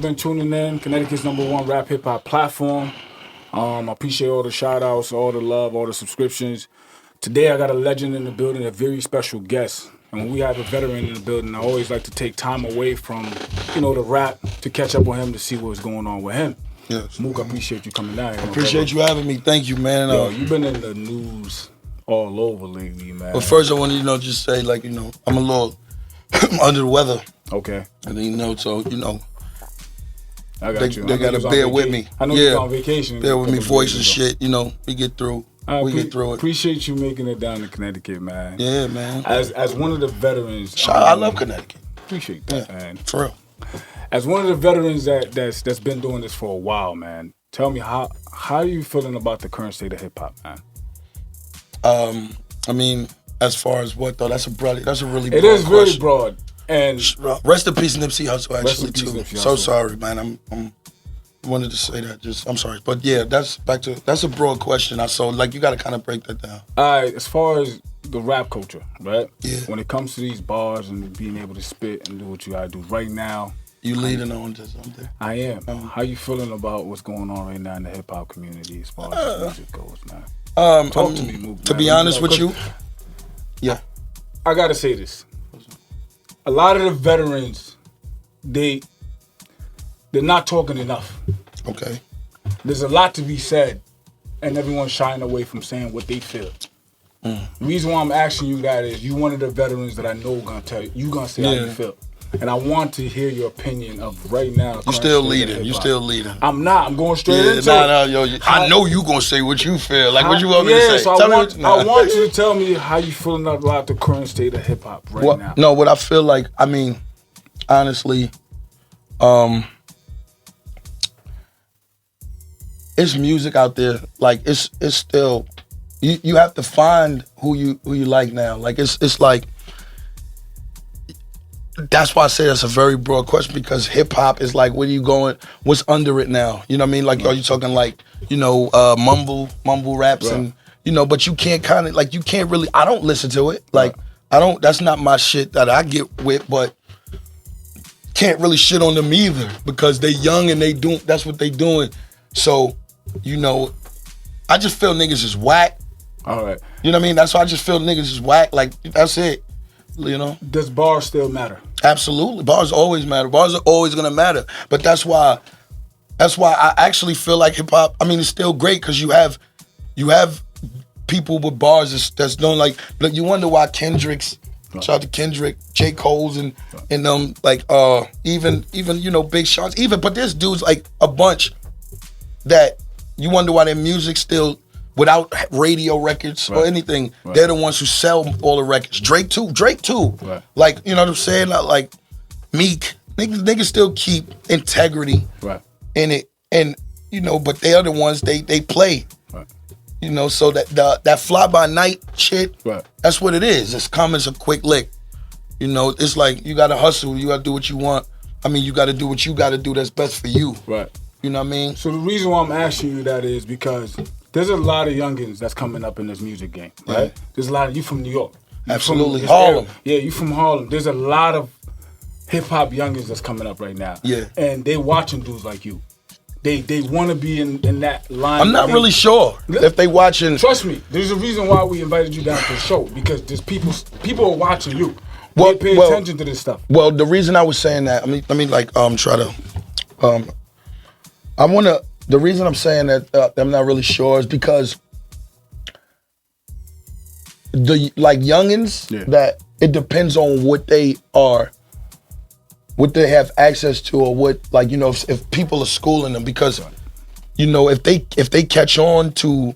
been tuning in. Connecticut's #1 rap hip hop platform. I appreciate all the shout outs, all the love, all the subscriptions. Today I got a legend in the building, a very special guest. And when we have a veteran in the building, I always like to take time away from, the rap to catch up with him to see what's going on with him. Yes. Mook, I appreciate you coming down here. I appreciate you having me. Thank you, man. Yo, you've been in the news all over lately, man. But first I want to, just say, I'm a little under the weather. Okay. And so, I got you. They got to bear with me. I know you're on vacation. Bear with me, voice and shit, we get through. We get through it. Appreciate you making it down to Connecticut, man. Yeah, man. As one of the veterans. I love Connecticut. Appreciate that, man. For real. As one of the veterans that's been doing this for a while, man, tell me how are you feeling about the current state of hip hop, man? As far as what though? That's a really broad It is very broad. And rest in peace, Nipsey Hussle, actually too. So sorry, man. I wanted to say that. I'm sorry, but yeah, that's a broad question. You got to kind of break that down. All right, as far as the rap culture, right? Yeah. When it comes to these bars and being able to spit and do what you gotta do right now. You leading on to something? I am. How you feeling about what's going on right now in the hip hop community as far as music goes, man? Talk to me, Mook. To be honest with you, yeah. I gotta say this. A lot of the veterans, they're not talking enough. Okay. There's a lot to be said, and everyone's shying away from saying what they feel. The reason why I'm asking you that is you one of the veterans that I know gonna tell you. You gonna say how you feel, and I want to hear your opinion of right now. You still leading. I'm not. I'm going straight into it. I know you gonna say what you feel. What you want me to say? So I want you to tell me how you feeling about the current state of hip hop right now. No, what I feel like. Honestly, it's music out there. It's still. You have to find who you like now. It's like. That's why I say that's a very broad question because hip hop is where are you going? What's under it now? You know what I mean? Are you talking mumble raps and but you can't you can't really. I don't listen to it. I don't. That's not my shit that I get with. But can't really shit on them either because they young and that's what they doing. So I just feel niggas is whack. All right. You know what I mean? That's why I just feel niggas is whack. That's it. Does bars still matter? Absolutely. Bars always matter. Bars are always gonna matter. But that's why I actually feel like hip hop, it's still great because you have people with bars that's doing you wonder why Kendrick's, shout out to Kendrick, J. Cole's and even Big Sean's, but there's dudes a bunch that you wonder why their music still without radio records or anything, they're the ones who sell all the records. Drake too. Right. You know what I'm saying? Meek. Niggas still keep integrity in it. And, but they are the ones they play. Right. So that fly by night shit, that's what it is. It's come as a quick lick. It's you gotta hustle, you gotta do what you want. You gotta do what you gotta do that's best for you. Right. You know what I mean? So the reason why I'm asking you that is because there's a lot of youngins that's coming up in this music game, right? Yeah. There's a lot of you from New York. Absolutely. Harlem. Yeah, you from Harlem. There's a lot of hip hop youngins that's coming up right now. Yeah. And they watching dudes like you. They want to be in that line. I'm not really sure if they watching. Trust me, there's a reason why we invited you down to the show because there's people are watching you. They pay attention to this stuff. Well, the reason I was saying that, the reason I'm saying that I'm not really sure is because the youngins that it depends on what they are, what they have access to, or what if people are schooling them because if they catch on to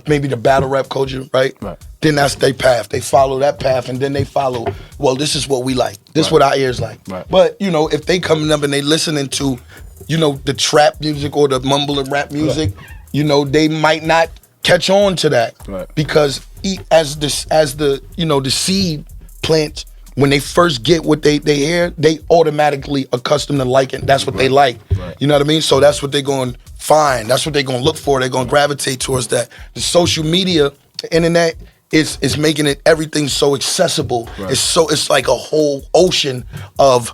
maybe the battle rap culture, right? Then that's their path. They follow that path and then they follow, well, this is what we like. This is what our ears like. But if they coming up and they listening to the trap music or the mumble and rap music, they might not catch on to that because as the seed plant, when they first get what they hear, they automatically accustomed to liking. That's what they like. You know what I mean? So that's what they're going to find. That's what they're going to look for. They're going to gravitate towards that. The social media, the internet is making everything so accessible. It's like a whole ocean of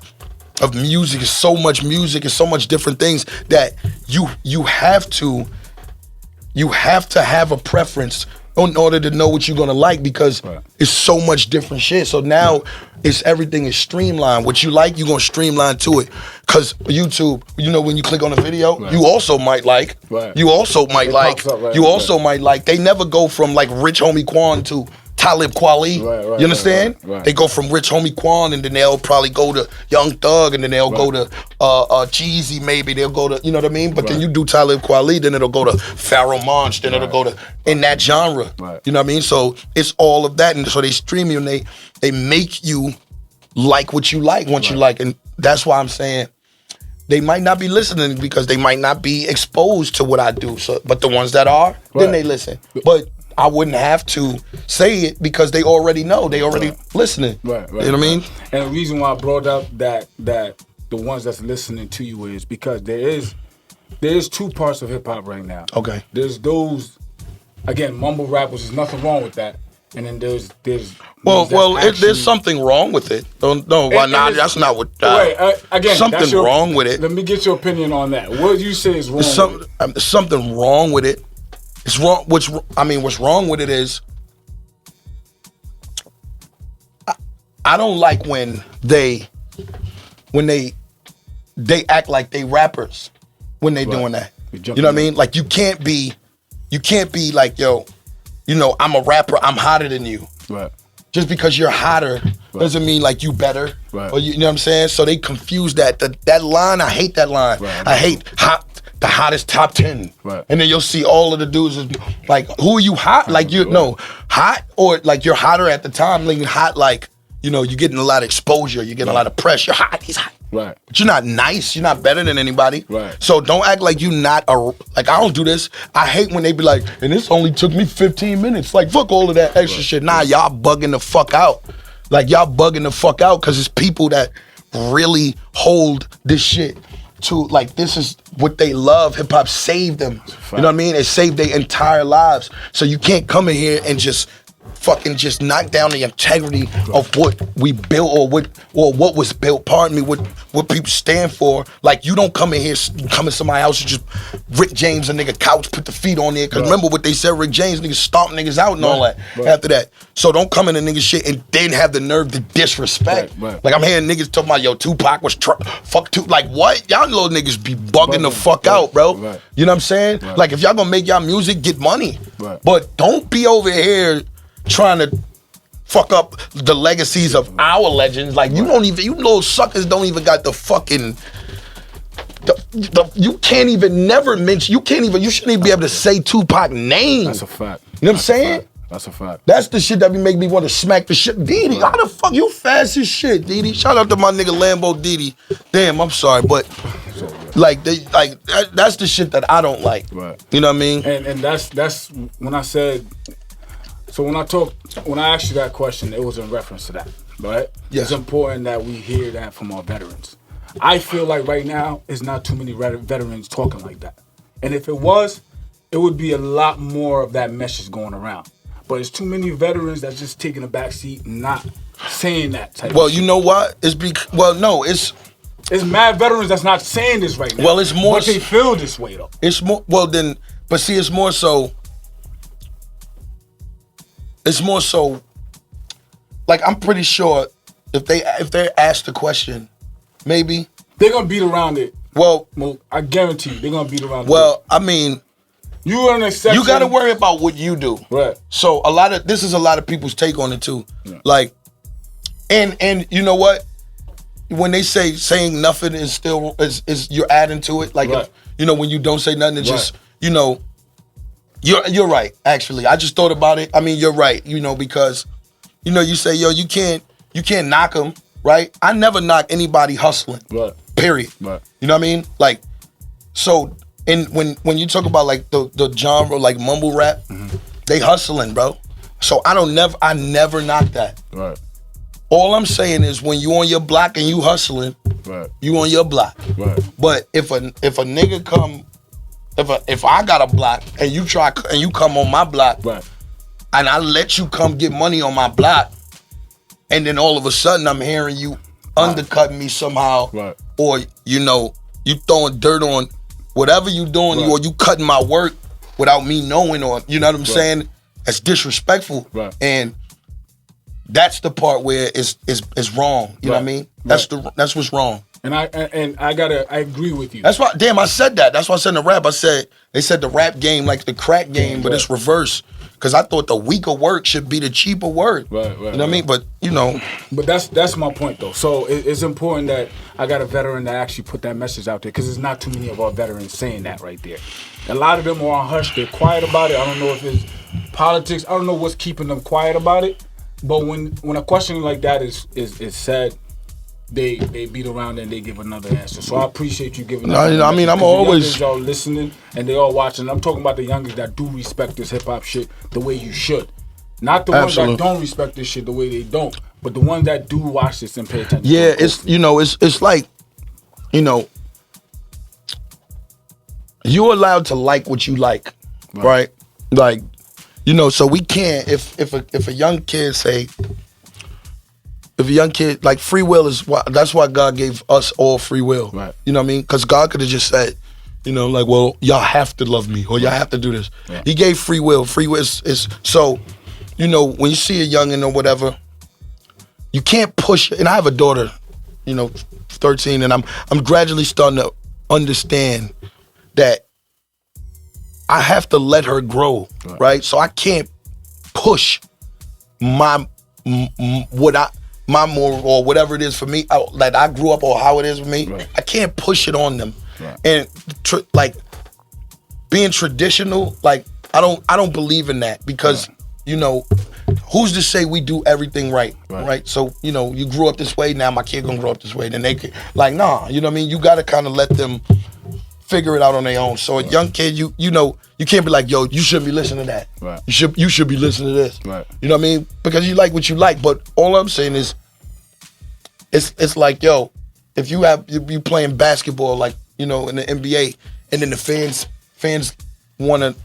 of music. It's so much music and so much different things that you have to have a preference in order to know what you're gonna like, because it's so much different shit. So now everything is streamlined. What you like, you're gonna streamline to it. Cause YouTube, when you click on a video, you also might like. You also might like. You also might like. They never go from like Rich Homie Quan to Talib Kweli. You understand? They go from Rich Homie Quan, and then they'll probably go to Young Thug, and then they'll go to Jeezy, maybe they'll go to, you know what I mean? But then you do Talib Kweli, then it'll go to Pharoah Monch, then it'll go to in that genre. You know what I mean? So it's all of that, and so they stream you, and they make you like what you like once you like, and that's why I'm saying they might not be listening because they might not be exposed to what I do. So, but the ones that are, then they listen. But I wouldn't have to say it because they already know. They already listening. You know what I mean? And the reason why I brought up that the ones that's listening to you is because there is two parts of hip hop right now. Okay. There's those, again, mumble rap, which is nothing wrong with that. And then there's there's something wrong with it. No, that's not what. Again, something wrong with it. Let me get your opinion on that. What you say is wrong? Something wrong with it. It's wrong. What's wrong with it is, I don't like when they act like they rappers when they doing that. You know what I mean? Like you can't be like, yo, I'm a rapper, I'm hotter than you. Just because you're hotter doesn't mean like you better. Or you know what I'm saying? So they confuse that. That line, I hate that line. I hate the hottest top 10. And then you'll see all of the dudes is like, who are you hot? Like hot, or like you're hotter at the time, like hot, like, you're getting a lot of exposure, you're getting a lot of press. You're hot, he's hot. But you're not nice, you're not better than anybody. So don't act like you not like, I don't do this. I hate when they be like, and this only took me 15 minutes. Like, fuck all of that extra shit. Nah, y'all bugging the fuck out. Like, y'all bugging the fuck out, because it's people that really hold this shit to, like, this is what they love. Hip hop saved them. You know what I mean? It saved their entire lives. So you can't come in here and just fucking just knock down the integrity of what we built, or what was built, what people stand for. Like, you don't come in somebody's house and just Rick James a nigga couch, put the feet on there, because remember what they said, Rick James niggas stomp niggas out and all that after that. So don't come in a nigga shit and then have the nerve to disrespect. Like, I'm hearing niggas talking about, yo, Tupac was fuck Tupac. Like, what? Y'all little niggas be bugging the fuck out, bro. You know what I'm saying? Like, if y'all gonna make y'all music, get money. But don't be over here trying to fuck up the legacies of our legends. Like, you little suckers don't even got the fucking, you can't even never mention, you shouldn't even be able to say Tupac name. That's a fact. You know what I'm saying? That's a fact. That's the shit that be make me want to smack the shit. Didi, how the fuck, you fast as shit, Didi. Shout out to my nigga Lambo Didi. Damn, I'm sorry, but that's the shit that I don't like. You know what I mean? And that's when I said, so when I asked you that question, it was in reference to that, right? Yes. It's important that we hear that from our veterans. I feel like right now, there's not too many veterans talking like that. And if it was, it would be a lot more of that message going around. But it's too many veterans that's just taking a back seat and not saying that type of shit. Well, you know what? It's mad veterans that's not saying this right now. Well, it's more, but they feel this way though. It's more, but see, it's more so, like, I'm pretty sure if they're asked the question, maybe they're gonna beat around it. Well, I guarantee you, they're gonna beat around it. Well, I mean, you're an exception. You got to worry about what you do. Right. So this is a lot of people's take on it too. Like, and you know what? When they saying nothing is still is you're adding to it. Like, when you don't say nothing, it's just You're right, actually. I just thought about it. I mean, you're right, because, you say, yo, you can't knock them, right? I never knock anybody hustling, period. You know what I mean? Like, so, and when you talk about, like, the genre, like, mumble rap, they hustling, bro. So I never knock that. Right. All I'm saying is when you on your block and you hustling, you on your block. Right. But if a nigga come, if I got a block and you come on my block, and I let you come get money on my block, and then all of a sudden I'm hearing you undercutting me somehow, or you know, you throwing dirt on whatever you doing, or you cutting my work without me knowing, or you know what I'm saying? That's disrespectful, and that's the part where it's wrong. You know what I mean? That's what's wrong. And I agree with you. That's why, damn, I said that. That's why I said in the rap. They said the rap game like the crack game, but it's reverse. Because I thought the weaker work should be the cheaper work. You know what I mean? But, you know. But that's my point, though. So it's important that I got a veteran that actually put that message out there, because there's not too many of our veterans saying that right there. A lot of them are on hush. They're quiet about it. I don't know if it's politics. I don't know what's keeping them quiet about it. But when a question like that is said, they beat around and they give another answer. So I appreciate you giving that. I mean, I'm always y'all listening and they all watching. I'm talking about the youngers that do respect this hip hop shit the way you should. Not the ones that don't respect this shit the way they don't, but the ones that do watch this and pay attention. Yeah, it's it's like, you know, you're allowed to like what you like, right? Like, you know, so we can't if a young kid say. If a young kid, like, free will that's why God gave us all free will. Right. You know what I mean? Because God could have just said, you know, like, well, y'all have to love me or y'all have to do this. Yeah. He gave free will. Free will is so, you know, when you see a youngin' or whatever, you can't push. And I have a daughter, you know, 13, and I'm gradually starting to understand that I have to let her grow, right? So I can't push my moral or whatever it is for me, that I grew up or how it is for me. I can't push it on them. And like being traditional, like I don't believe in that, because you know, who's to say we do everything right? So, you know, you grew up this way, now my kid gonna grow up this way. Then they could, like, nah, you know what I mean? You gotta kind of let them figure it out on their own. So a young kid, you know, you can't be like, yo, you shouldn't be listening to that. You should be listening to this. You know what I mean? Because you like what you like. But all I'm saying is, it's like, yo, if you playing basketball, like, you know, in the NBA, and then the fans wanna,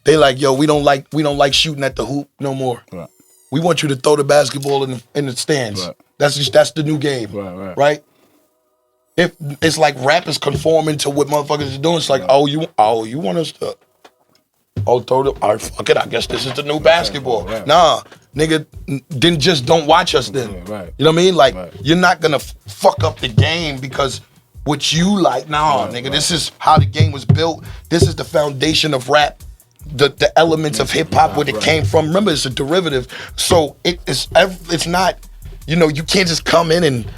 they like, yo, we don't like shooting at the hoop no more. We want you to throw the basketball in the stands. That's the new game. Right? If it's like rap is conforming to what motherfuckers are doing, it's like, you want us to throw the, all right, fuck it, I guess this is the new basketball. Nah, nigga, then just don't watch us then. You know what I mean? Like, you're not gonna fuck up the game because what you like. Nah, nigga, this is how the game was built. This is the foundation of rap. The elements of hip hop, where it came from. Remember, it's a derivative. So it's not, you know, you can't just come in and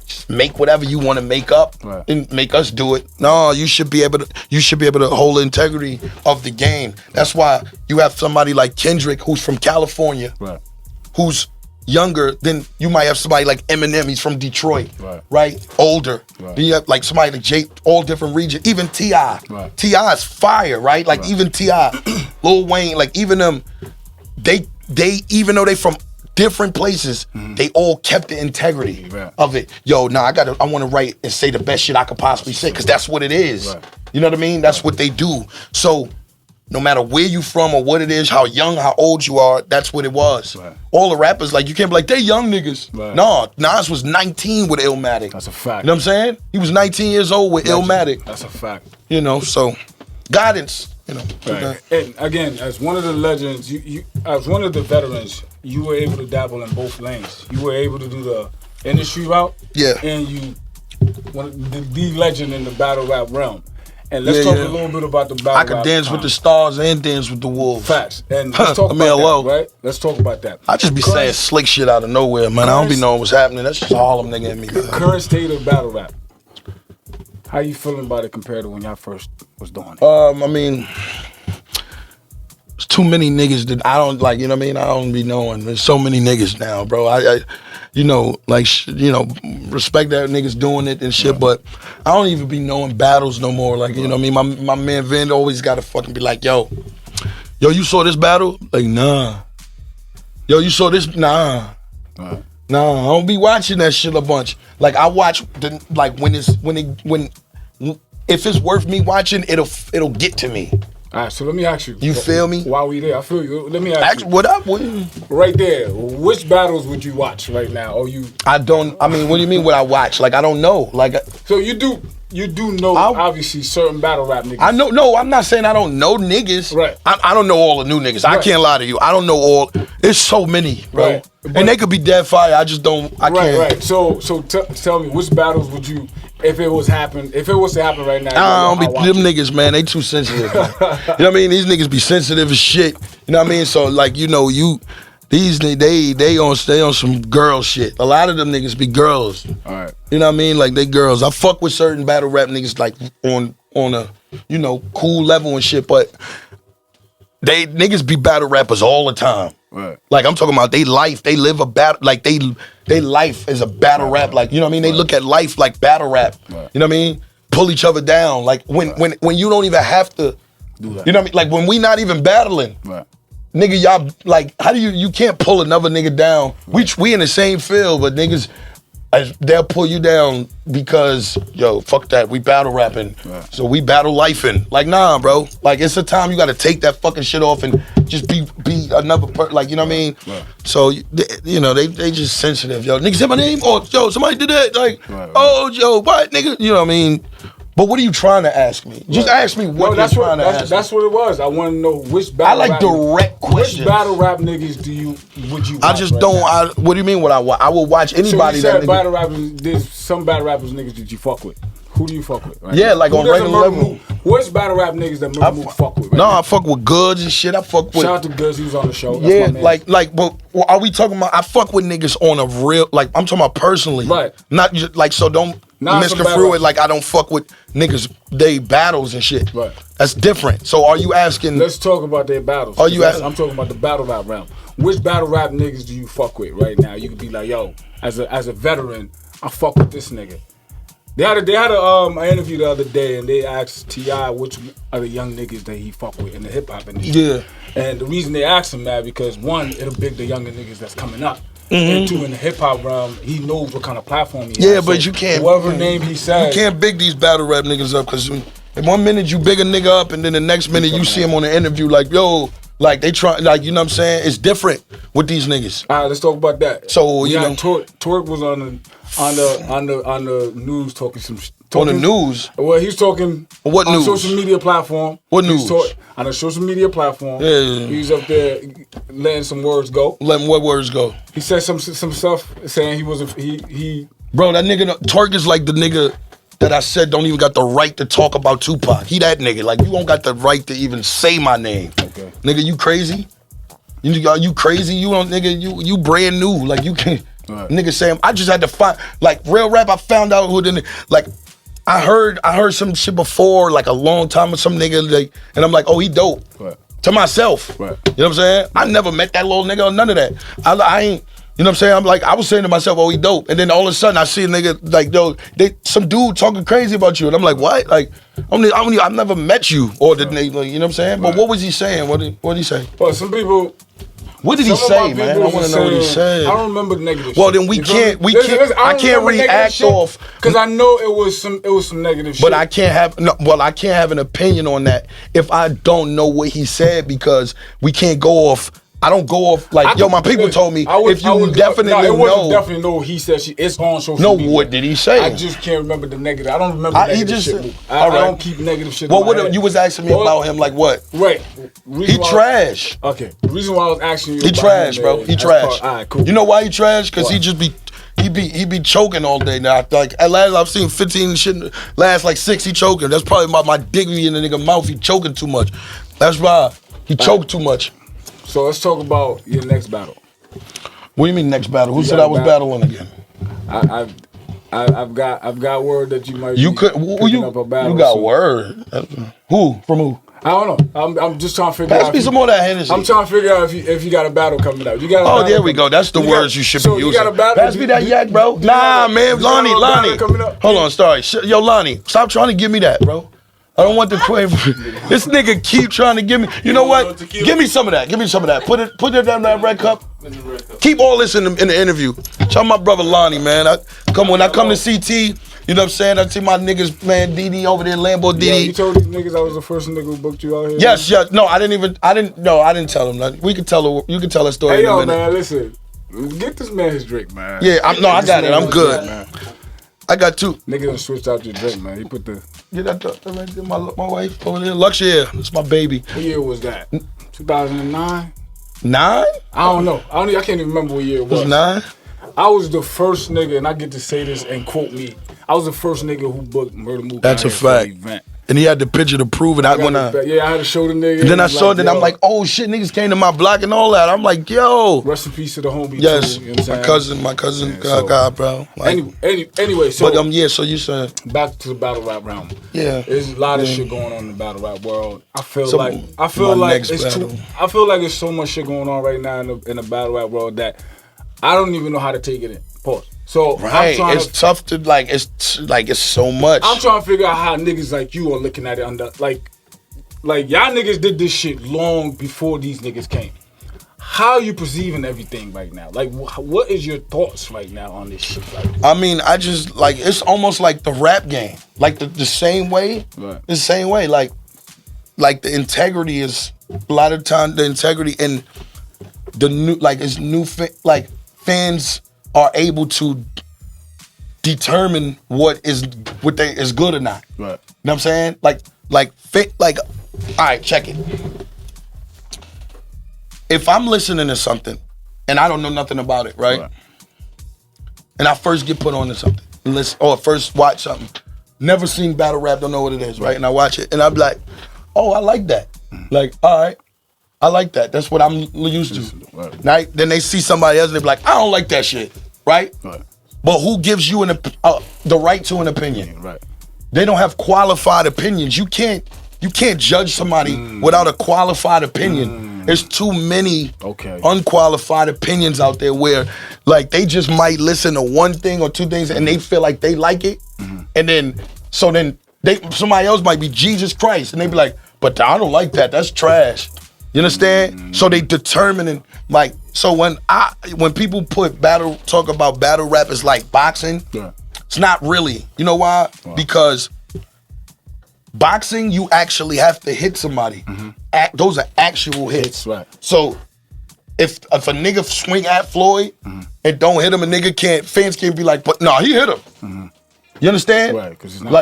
just make whatever you want to make up and make us do it. No, you should be able to hold the integrity of the game. That's why you have somebody like Kendrick, who's from California, who's younger than you might have somebody like Eminem. He's from Detroit, right? Older. Then you have like somebody like Jay, all different regions. Even T.I. T.I. is fire, right? Like even T.I., Lil Wayne, like even them, they even though they from different places, they all kept the integrity of it. Yo, I want to write and say the best shit I could possibly say, because that's what it is. You know what I mean? That's what they do. So no matter where you from or what it is, how young, how old you are, that's what it was. All the rappers, like, you can't be like, they young niggas. No, Nas was 19 with Illmatic. That's a fact. You know what I'm saying? He was 19 years old with Illmatic. That's a fact. You know, so guidance, you know. And again, as one of the legends, you as one of the veterans, you were able to dabble in both lanes. You were able to do the industry route, and you the legend in the battle rap realm. And let's talk a little bit about the battle rap. I could dance with the stars and dance with the wolves. Facts. And let's talk about that, right? Let's talk about that. I just be saying slick shit out of nowhere, man. I don't be knowing what's happening. That's just Harlem nigga in me. Current state of battle rap. How you feeling about it compared to when y'all first was doing it? I mean, there's too many niggas that I don't like, you know what I mean? I don't be knowing. There's so many niggas now, bro. I you know, like, you know, respect that niggas doing it and shit, but I don't even be knowing battles no more. Like, you know what I mean? My man Vin always gotta fucking be like, yo, you saw this battle? Like, nah. Yo, you saw this? Nah. Nah, I don't be watching that shit a bunch. Like, I watch if it's worth me watching, it'll get to me. All right, so let me ask you. You feel me? While we there, I feel you. Let me ask you. What up? Right there, which battles would you watch right now? Or you? I mean, what do you mean what I watch? Like, I don't know. Like, so you do know, obviously, certain battle rap niggas. I know, no, I'm not saying I don't know niggas. Right. I don't know all the new niggas. Right. I can't lie to you. I don't know all. There's so many, bro. Right. And they could be dead fire. I just don't, I can't. Right. So tell me, which battles would you, if it was to happen right now? I don't be, them niggas, man, they too sensitive. Man. You know what I mean? These niggas be sensitive as shit. You know what I mean? So, like, you know, these they on some girl shit. A lot of them niggas be girls. All right. You know what I mean? Like, they girls. I fuck with certain battle rap niggas like on a, you know, cool level and shit, but they niggas be battle rappers all the time. Right. Like, I'm talking about they live a battle, like they life is a battle rap. Like, you know what I mean? They look at life like battle rap. Right. You know what I mean? Pull each other down. Like when you don't even have to do that. You know what I mean? Like when we not even battling. Right. Nigga, y'all, like, how do you can't pull another nigga down. Right. We in the same field, but niggas, they'll pull you down because, yo, fuck that, we battle rapping. Right. So we battle lifing. Like, nah, bro. Like, it's a time you gotta take that fucking shit off and just be another person. Like, you know what I mean? Right. So, you know, they just sensitive. Yo, nigga said my name? Oh, yo, somebody did that. Like, oh, yo, what, nigga? You know what I mean? But what are you trying to ask me? Just ask me what you're trying to ask me. That's what it was. I want to know which battle rap. I like direct questions. Which battle rap niggas would you watch? I just don't. What do you mean what I watch? I will watch anybody so you said battle rappers, there's some battle rappers niggas that you fuck with. Who do you fuck with? Right? Yeah, like on regular level. What's battle rap niggas that Murda Mook fuck with? Right no, now? I fuck with Goodz and shit. I fuck with. Shout out to Goodz, he was on the show. That's like, but are we talking about? I fuck with niggas on a real, like, I'm talking about personally. Right. Not just, like, so don't misconstrue it like I don't fuck with niggas, they battles and shit. Right. That's different. So are you asking? Let's talk about their battles. I'm talking about the battle rap realm. Which battle rap niggas do you fuck with right now? You could be like, yo, as a veteran, I fuck with this nigga. They had an interview the other day, and they asked T.I. which are the young niggas that he fuck with in the hip hop industry. Yeah. And the reason they asked him that because one, it'll big the younger niggas that's coming up. And two, in the hip hop realm, he knows what kind of platform he has. Yeah, but you can't. Whatever name he says, you can't big these battle rap niggas up because in 1 minute you big a nigga up, and then the next minute you see him on the interview like, yo, like they try, like, you know what I'm saying? It's different with these niggas. All right, let's talk about that. So you know, Twerk was on the news talking some. On the news? Well, he's talking what on news? Social media platform. What news? On a social media platform. Yeah. He's up there letting some words go. Letting what words go? He said some stuff saying he wasn't he. Bro, that nigga Twerk is like the nigga that I said don't even got the right to talk about Tupac. He that nigga. Like, you don't got the right to even say my name. Okay. Nigga, you crazy? Are you crazy? You don't, nigga, you brand new. Like, you can't. Right. Nigga saying, I just had to find, like, real rap, I found out who the, like, I heard some shit before, like, a long time with some nigga, like, and I'm like, oh, he dope. Right. To myself. Right. You know what I'm saying? I never met that little nigga or none of that. I ain't, you know what I'm saying? I'm like, I was saying to myself, oh, he dope. And then all of a sudden I see a nigga, like, yo, some dude talking crazy about you. And I'm like, what? Like, I've never met you. Or the nigga, like, you know what I'm saying? Right. But what was he saying? What did he say? Well, some people... What did he say, man? I want to know what he said. I don't remember the negative. Well, then I can't react off because I know it was some negative shit. But I can't have an opinion on that if I don't know what he said because we can't go off. I don't go off like, yo, my people told me if you definitely know. It wasn't definitely know he said it's on social media. No, what did he say? I just can't remember the negative. I don't remember negative shit. I don't keep negative shit. Well, what you was asking me about him, like what? Right. He trash. Okay. The reason why I was asking you he trash, bro. He trash. All right, cool. You know why he trash? Because he just he be choking all day now. Like, at last I've seen 15 shit, last like 6 he choking. That's probably my dignity in the nigga mouth. He choking too much. That's why he choked too much. So let's talk about your next battle. What do you mean next battle? Who said I was battling again? I've got word that you might. You could. You got word. Who? From who? I don't know. I'm just trying to figure out. Pass me some more of that Hennessy. I'm trying to figure out if you got a battle coming up. You got. Oh, there we go. That's the words you should be using. You got a battle. Pass me that yak, bro. Nah, man, Lonnie. Hold on, sorry. Yo, Lonnie, stop trying to give me that, bro. I don't want the quaver. This nigga keep trying to give me. You know what? Give me some of that. Give me some of that. Put it down that red cup. Keep all this in the interview. Tell my brother Lonnie, man. When I come to CT, You know what I'm saying? I see my niggas, man, DD over there, Lambo DD. Yeah, you told these niggas I was the first nigga who booked you out here? Yes, yes. No, I didn't tell them nothing. We could tell you can tell a story Hey, in a yo, minute. man, listen. Get this man his drink, man. Yeah, I got it. I'm good. Man. I got two. Nigga done switched out your drink, man. He put the... Yeah, that's right there. My wife over there. Luxury. That's my baby. What year was that? 2009? 9? I don't know. I can't even remember what year it was. It was 9? I was the first nigga, and I get to say this and quote me. I was the first nigga who booked Murda Mook. That's a fact. And he had the picture to prove it. Yeah, I had to show the nigga. Then I saw it, and I'm like, oh shit, niggas came to my block and all that. I'm like, yo. Rest in peace to the homie. Yes, too, you know my cousin, yeah, so, God, bro. Like, anyway, so. But yeah, so you said. Back to the battle rap realm. Yeah. There's a lot of shit going on in the battle rap world. I feel like it's so much shit going on right now in the battle rap world that I don't even know how to take it in. Pause. So right, it's tough to it's so much. I'm trying to figure out how niggas like you are looking at it under like y'all niggas did this shit long before these niggas came. How are you perceiving everything right now? Like, what is your thoughts right now on this shit? Like, I mean, I just it's almost like the rap game, like the same way, right. The same way, like the integrity is a lot of time the integrity and the new fans are able to determine what is good or not. Right. You know what I'm saying? Like, all right, check it. If I'm listening to something and I don't know nothing about it, right? And I first get put on to something, or first watch something, never seen battle rap, don't know what it is, right? And I watch it and I'm like, oh, I like that. Like, all right, I like that. That's what I'm used to. Right? Then they see somebody else and they be like, I don't like that shit, right? But who gives you the right to an opinion? Right. They don't have qualified opinions. You can't judge somebody without a qualified opinion. There's too many unqualified opinions out there where like they just might listen to one thing or two things and they feel like they like it. And then somebody else might be Jesus Christ and they be like, but I don't like that. That's trash. You understand? So they determining like, so when people talk about battle rap as like boxing, it's not really. You know why? Because boxing, you actually have to hit somebody. Those are actual hits. Right. So if a nigga swing at Floyd and don't hit him, fans can't be like, but no, he hit him. You understand? Right.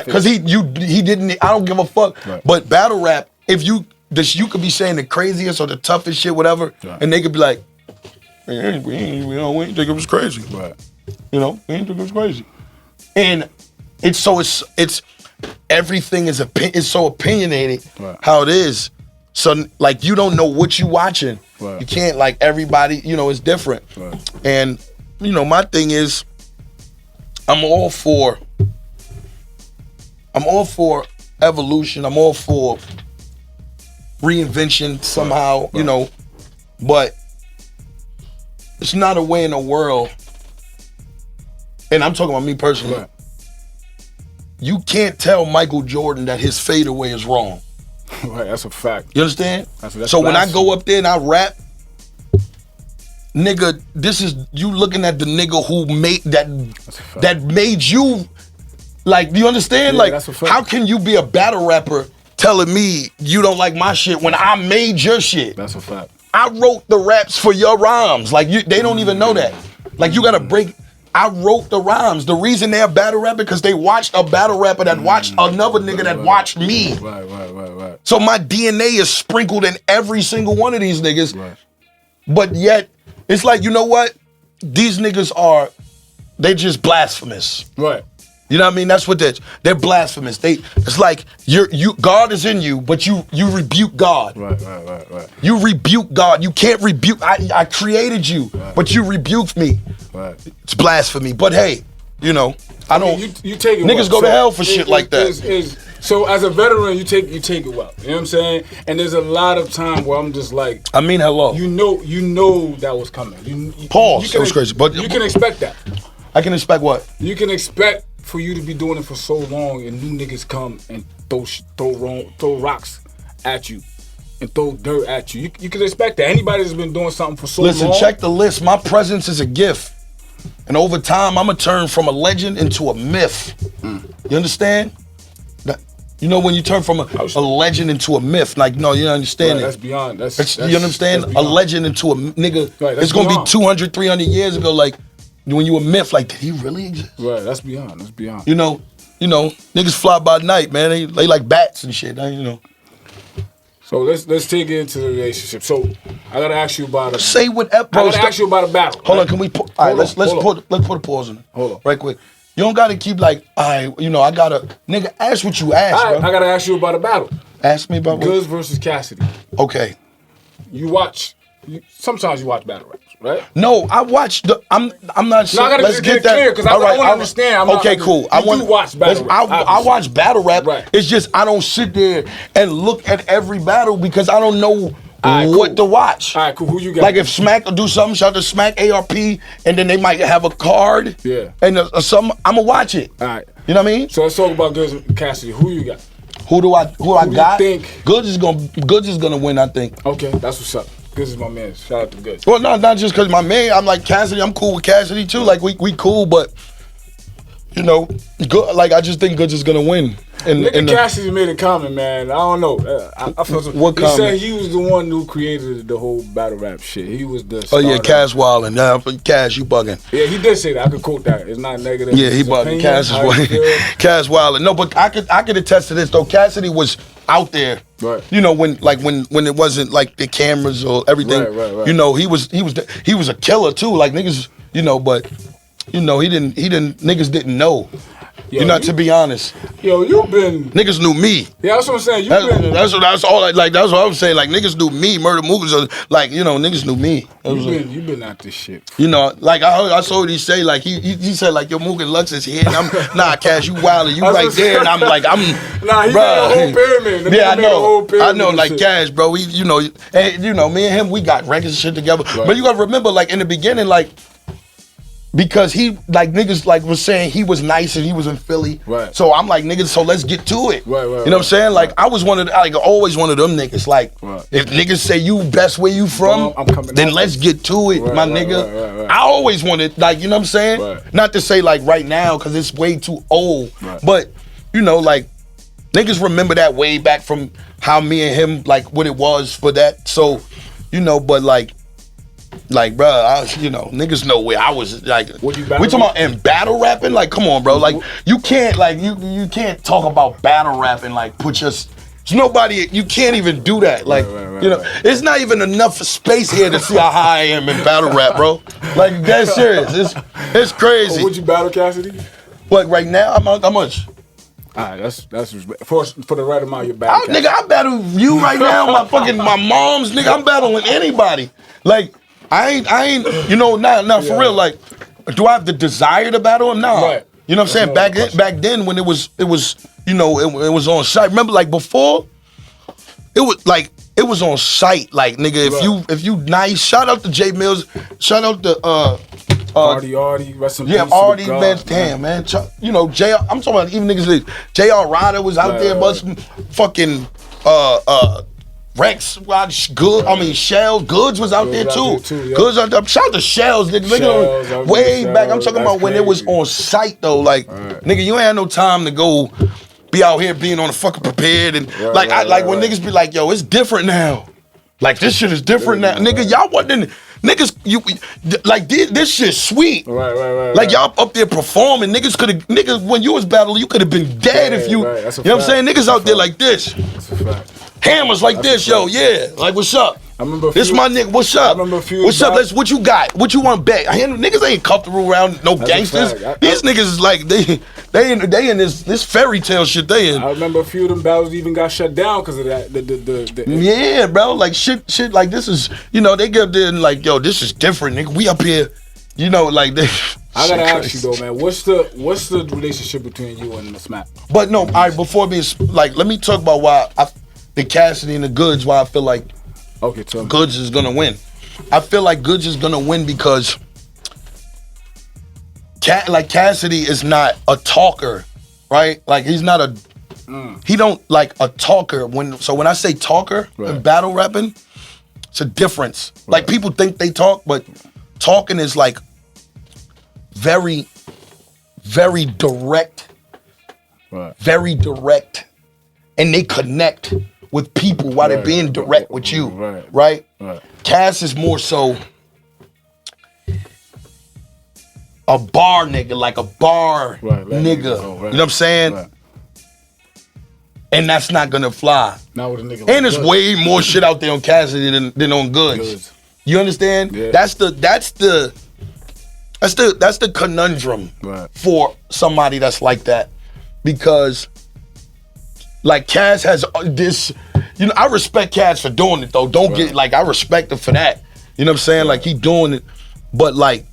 Because he didn't. I don't give a fuck. Right. But battle rap, if you could be saying the craziest or the toughest shit, whatever, and they could be like, we ain't think it was crazy. Right. You know, we ain't think it was crazy. And it's everything is so opinionated how it is. So like you don't know what you watching. Right. You can't like everybody, it's different. Right. And my thing is I'm all for evolution. I'm all for reinvention somehow, but it's not a way in the world. And I'm talking about me personally. Right. You can't tell Michael Jordan that his fadeaway is wrong. Right, that's a fact. You understand? That's so when I go up there and I rap, nigga, this is you looking at the nigga who made that made you, like, do you understand? Yeah, like, how can you be a battle rapper telling me you don't like my shit when I made your shit? That's a fact. I wrote the raps for your rhymes. Like, they don't even know that. Like, you gotta break. I wrote the rhymes. The reason they're a battle rapper because they watched a battle rapper that watched another nigga that watched me. Right. So my DNA is sprinkled in every single one of these niggas. Right. But yet, it's like, you know what? These niggas they just blasphemous. Right. You know what I mean? That's what they're blasphemous. It's like God is in you, but you rebuke God. Right. You rebuke God. You can't rebuke. I created you, but you rebuked me. Right. It's blasphemy. But hey, I don't. You take it. Niggas go to hell for shit like that. So as a veteran, you take it well. You know what I'm saying? And there's a lot of time where I'm just like, I mean, hello. You know that was coming. Pause. That was crazy. But you can expect that. I can expect what? You can expect for you to be doing it for so long and new niggas come and throw rocks at you and throw dirt at you. You can expect that. Anybody that's been doing something for so long. Listen, check the list. My presence is a gift. And over time, I'm going to turn from a legend into a myth. You understand? You know when you turn from a legend into a myth, like, no, you understand it. That's beyond. You understand? A legend into a nigga. Right, it's going to be 200, 300 years ago, like, when you a myth, like, did he really exist? Right, that's beyond. That's beyond. You know, niggas fly by night, man. They like bats and shit, you know. So let's take it into the relationship. So I gotta ask you about a. Say whatever. I gotta ask you about a battle. Hold on, can we? All right, let's put a pause on it. Hold on, right quick. You don't gotta keep like, I gotta, nigga, ask what you ask, bro. I gotta ask you about a battle. Ask me about Goodz versus Cassidy. Okay. Sometimes you watch battle raps, right? No, I watch I'm not sure. No, I gotta let's get that clear because I want to understand. Cool. I want to watch battle rap. I watch battle rap. Right. It's just I don't sit there and look at every battle because I don't know what to watch. All right, cool. Who you got? Like if Smack will do something, shout out to Smack ARP, and then they might have a card. Yeah. And something, I'ma watch it. All right. You know what I mean? So let's talk about Goodz and Cassidy. Who you got? Who I got? You think? Goodz is gonna win, I think. Okay, that's what's up. Goodz is my man. Shout out to Goodz. Well, no, not just because my man. I'm like Cassidy. I'm cool with Cassidy too. Like we cool, but you know, like I just think Goodz is gonna win. Nigga Cassidy made a comment, man. I don't know. I feel so. What comment? He said he was the one who created the whole battle rap shit. He was the. Oh yeah, Cass wildin'. Nah, Cass, you bugging. Yeah, he did say that. I could quote that. It's not negative. Yeah, he bugging. Cass is Cass wildin'. No, but I could attest to this though. Cassidy was out there. Right. You know when it wasn't like the cameras or everything. Right. You know he was a killer too. Like niggas, you know, but you know he didn't niggas didn't know. Yo, to be honest. Yo, you been niggas knew me. Yeah, that's what I'm saying. That's all. That's what I'm saying. Like niggas knew me. Murda Mook was like niggas knew me. You been at this shit. You know, like I saw what he say. Like he said like yo Mook and Lux is here. And I'm nah, Cash, you wild. You right there. And I'm like I'm. Nah, he made a whole pyramid. Yeah, I know. Like Cash, bro. We me and him, we got records and shit together. Right. But you gotta remember, like in the beginning, like. Because he, like, niggas, like, was saying he was nice and he was in Philly. Right. So I'm like, niggas, so let's get to it. Right. You know what I'm saying? Like, I was always one of them niggas. Like, if niggas say you best where you from, then let's get to it, my nigga. Right. I always wanted, like, you know what I'm saying? Right. Not to say, like, right now, because it's way too old. Right. But, you know, like, niggas remember that way back from how me and him, like, what it was for that. So, you know, but, like, bro, niggas know where I was. Like, we talking about in battle rapping. Like, come on, bro. Like, you can't, like, you can't talk about battle rapping. Like, nobody. You can't even do that. Like, it's not even enough space here to see how high I am in battle rap, bro. Like, that's serious. It's crazy. Would you battle Cassidy? What right now? How much? Alright, that's respect. For the right amount of your battle. Nigga, I battle you right now. My mom's nigga. I'm battling anybody. Like. I ain't, not for real. Like, do I have the desire to battle him? Nah. Right. You know what I'm saying? Back then when it was it was on site. Remember, like before, it was on site. Like, nigga, if you nice, shout out to J Mills, shout out to Artie, rest in peace. Yeah, Artie, man, damn, man. You know, JR, I'm talking about even niggas like J.R. Ryder was out there, but some fucking Rex, Shell, Goodz was out there too. Goodz out there. Shout out to Shells, nigga. Way back. I'm talking about when it was on site though. Like, nigga, you ain't had no time to go be out here being on the fucking prepared and when niggas be like, yo, it's different now. Like this shit is different now, nigga. Y'all wasn't niggas. This shit sweet. Right. Like y'all up there performing, niggas when you was battling, you could have been dead if you. You know what I'm saying? Niggas out there like this. That's a fact. Hammers like this, yo, yeah. Like, what's up? I remember this my nigga, what's up? What's up? What you got? What you want back? Niggas ain't comfortable around no gangsters. These niggas is like, they in this fairy tale shit they in. I remember a few of them battles even got shut down because of that. Yeah, bro, like shit like this is, they get up there and like, yo, this is different, nigga. We up here, like this. I gotta ask you though, man. What's the relationship between you and the Smack? But no, all right, before me, like, let me talk about why the Cassidy and the Goodz, why I feel like Goodz is gonna win. I feel like Goodz is gonna win because Cassidy is not a talker, right? Like he's not he don't like a talker. When I say talker in battle rapping, it's a difference. Like people think they talk, but talking is like very, very direct. Right. Very direct. And they connect with people while they're being direct with you. Right? Cass is more so a bar nigga, like a bar nigga. You know what I'm saying? Right. And that's not gonna fly. Not with a nigga. And there's way more shit out there on Cassidy than on Goodz. You understand? Yeah. That's the conundrum for somebody that's like that. Because like Cass has this, you know, I respect Cass for doing it though. Don't get like, I respect him for that. You know what I'm saying? Like he doing it, but like,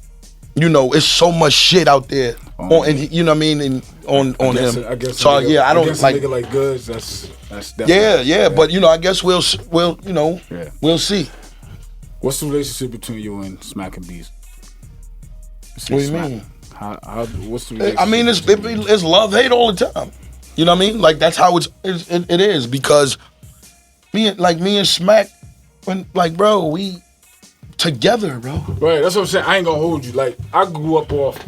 you know, it's so much shit out there on, and you know what I mean, and on him. I guess so nigga, yeah, I don't like a nigga like Goodz. That's definitely, yeah. But you know, I guess we'll you know, we'll see. What's the relationship between you and Smack and Beast? What do you mean? How what's the relationship? I mean, it's love hate all the time. You know what I mean? Like that's how it is because me and Smack, when like bro, we together, bro. Right, that's what I'm saying. I ain't gonna hold you. Like I grew up off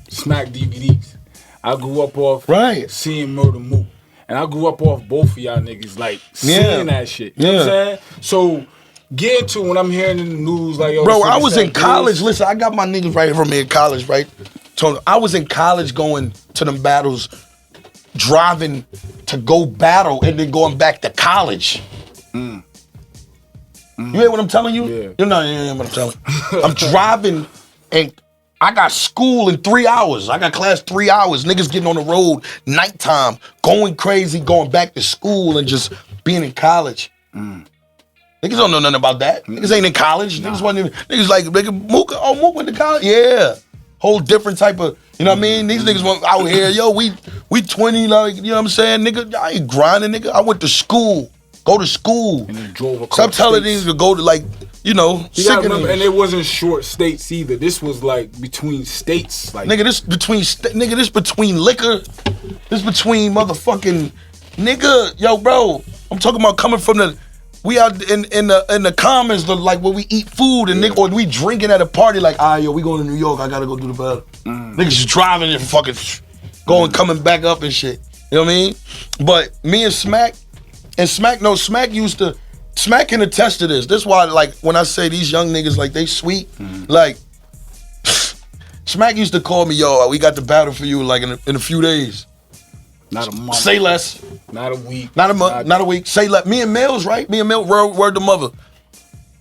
Smack DVDs. I grew up off seeing Murda Mook. And I grew up off both of y'all niggas, like seeing that shit. You know what I'm saying? So get into when I'm hearing in the news, like yo, bro, I was in college. Listen, I got my niggas right from me in college, right? So I was in college going to them battles, driving to go battle, and then going back to college. You hear what I'm telling you? Yeah. You know what I'm telling you. I'm driving, and I got school in 3 hours. I got class 3 hours. Niggas getting on the road, nighttime, going crazy, going back to school, and just being in college. Niggas don't know nothing about that. Niggas ain't in college. Niggas wasn't. Niggas like Mook. Oh, Mook went to college. Yeah, whole different type of. You know what I mean? These niggas went out here. Yo, we 20. Like you know what I'm saying, nigga. I ain't grinding, nigga. I went to school. Go to school. And then drove across. Stop telling these to go to like, you know. You remember, and it wasn't short states either. This was like between states. Like nigga, this between liquor. This between motherfucking nigga. Yo, bro. I'm talking about coming from the. We out in the commons, like where we eat food and nigga, or we drinking at a party. Like, yo, we going to New York. I gotta go do the battle. Niggas just driving and fucking going, coming back up and shit. You know what I mean? But me and Smack. And Smack can attest to this. This is why, like, when I say these young niggas, like, they sweet, like, Smack used to call me, yo, we got the battle for you, like, in a few days. Not a month. Say less. Not a week. Not a month, not a week. Say less. Me and Mills, right? Me and Mills, word the mother.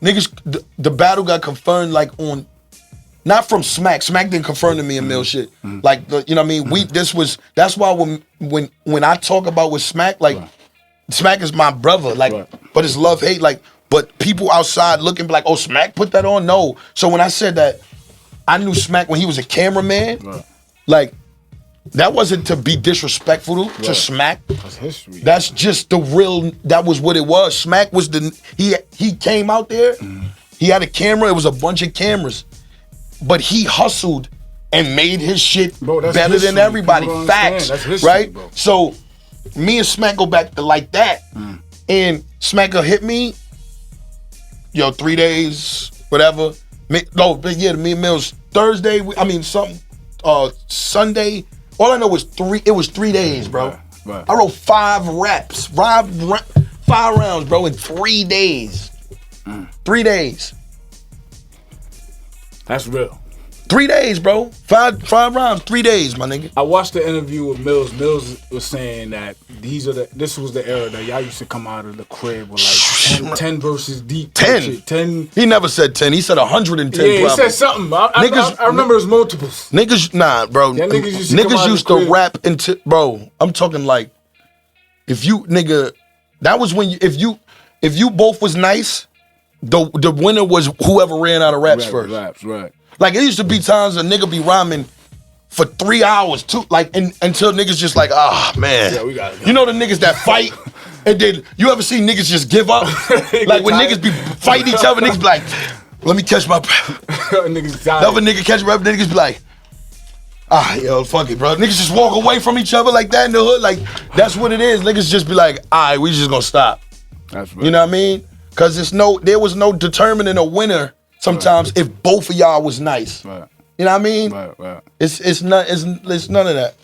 Niggas, the battle got confirmed, like, on, not from Smack. Smack didn't confirm to me and Mills shit. Like, you know what I mean? That's why when I talk about with Smack, like, Smack is my brother, like, but it's love hate, like, but people outside looking like, oh, Smack put that on? No. So when I said that, I knew Smack when he was a cameraman, like, that wasn't to be disrespectful to Smack. That's history. That's just the real, that was what it was. Smack was he came out there, he had a camera, it was a bunch of cameras, but he hustled and made his shit better than everybody. Facts, history, right? Bro. So, me and Smack go back to like that, and Smack will hit me, yo, 3 days, whatever. Me and Mills, Thursday, Sunday, all I know was it was 3 days, bro. Right. I wrote 5 raps, 5 rounds, bro, in 3 days. 3 days. That's real. 3 days, bro. 5 rounds, 3 days, my nigga. I watched the interview with Mills. Mills was saying that this was the era that y'all used to come out of the crib with like 10 verses deep. 10. He never said 10. He said 110. Yeah, he said something. I remember it was multiples. Niggas, nah, bro. Yeah, niggas used to rap into, bro. I'm talking like, if you, nigga, that was when if you both was nice, the winner was whoever ran out of raps first. Raps, right. Like, it used to be times a nigga be rhyming for 3 hours, too, like, until niggas just like, man. Yeah, we got it. You know the niggas that fight, and then, you ever see niggas just give up? Like, when niggas be fighting each other, niggas be like, let me catch my breath. Niggas die. The other nigga catch breath, niggas be like, yo, fuck it, bro. Niggas just walk away from each other like that in the hood. Like, that's what it is. Niggas just be like, we just gonna stop. That's right. You know what I mean? Because there was no determining a winner sometimes if both of y'all was nice. Right. You know what I mean? Right. It's none of that.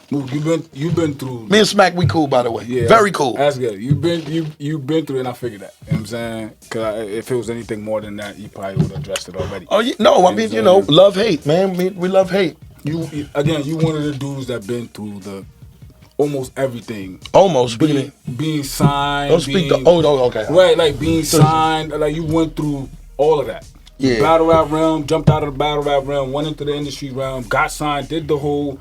Mook, you've been through. Me and Smack, we cool, by the way. Yeah, very cool. That's good. You've been through it, and I figured that. You know what I'm saying? Because if it was anything more than that, you probably would have addressed it already. Oh, no, I mean, love, hate, man. We love, hate. You one of the dudes that been through the almost everything. Almost. Being signed. Don't speak the... Oh, okay. Right, like being signed. Like, you went through all of that. Yeah. Battle rap realm, jumped out of the battle rap realm, went into the industry realm, got signed, did the whole...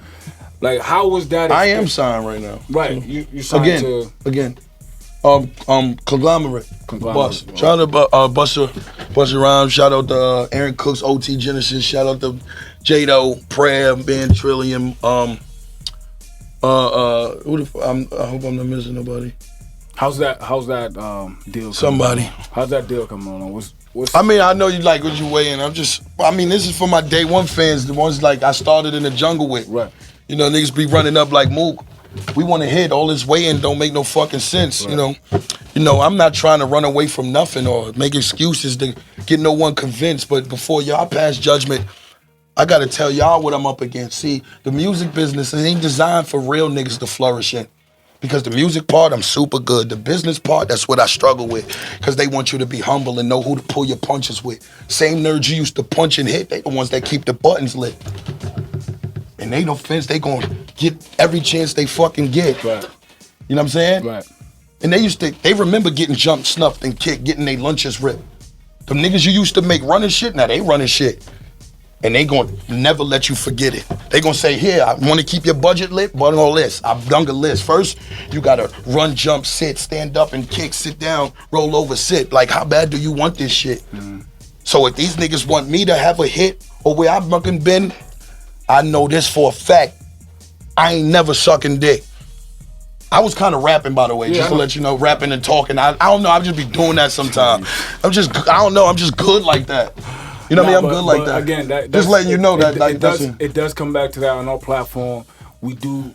Like, how was that? I am signed right now. Right, you signed again. Conglomerate. Bus. Shout out to Busta Rhymes. Shout out to Aaron Cooks, OT Genesis. Shout out to Jado, Prayer, Ben Trillium. I hope I'm not missing nobody. How's that deal? Somebody. How's that deal coming on? What's I mean, I know you like what you weigh in. This is for my day one fans, the ones like I started in the jungle with. Right. You know, niggas be running up like Mook. We want to hit. All this weighing don't make no fucking sense. Right. You know, I'm not trying to run away from nothing or make excuses to get no one convinced. But before y'all pass judgment, I gotta tell y'all what I'm up against. See, the music business ain't designed for real niggas to flourish in. Because the music part, I'm super good. The business part, that's what I struggle with. Because they want you to be humble and know who to pull your punches with. Same nerds you used to punch and hit, they the ones that keep the buttons lit. And they no offense, they gonna get every chance they fucking get. Right. You know what I'm saying? Right. And they remember getting jumped, snuffed, and kicked, getting their lunches ripped. The niggas you used to make running shit, now they running shit. And they gonna never let you forget it. They gonna say, here, I wanna keep your budget lit, but on list. I've done a list. First, you gotta run, jump, sit, stand up and kick, sit down, roll over, sit. Like, how bad do you want this shit? Mm-hmm. So if these niggas want me to have a hit or where I've fucking been, I know this for a fact. I ain't never sucking dick. I was kind of rapping, by the way, just to let you know, rapping and talking. I don't know, I just be doing that sometimes. I'm just good like that. You know what I mean? I'm good like that. Again, just letting you know that. It does come back to that on our platform. We do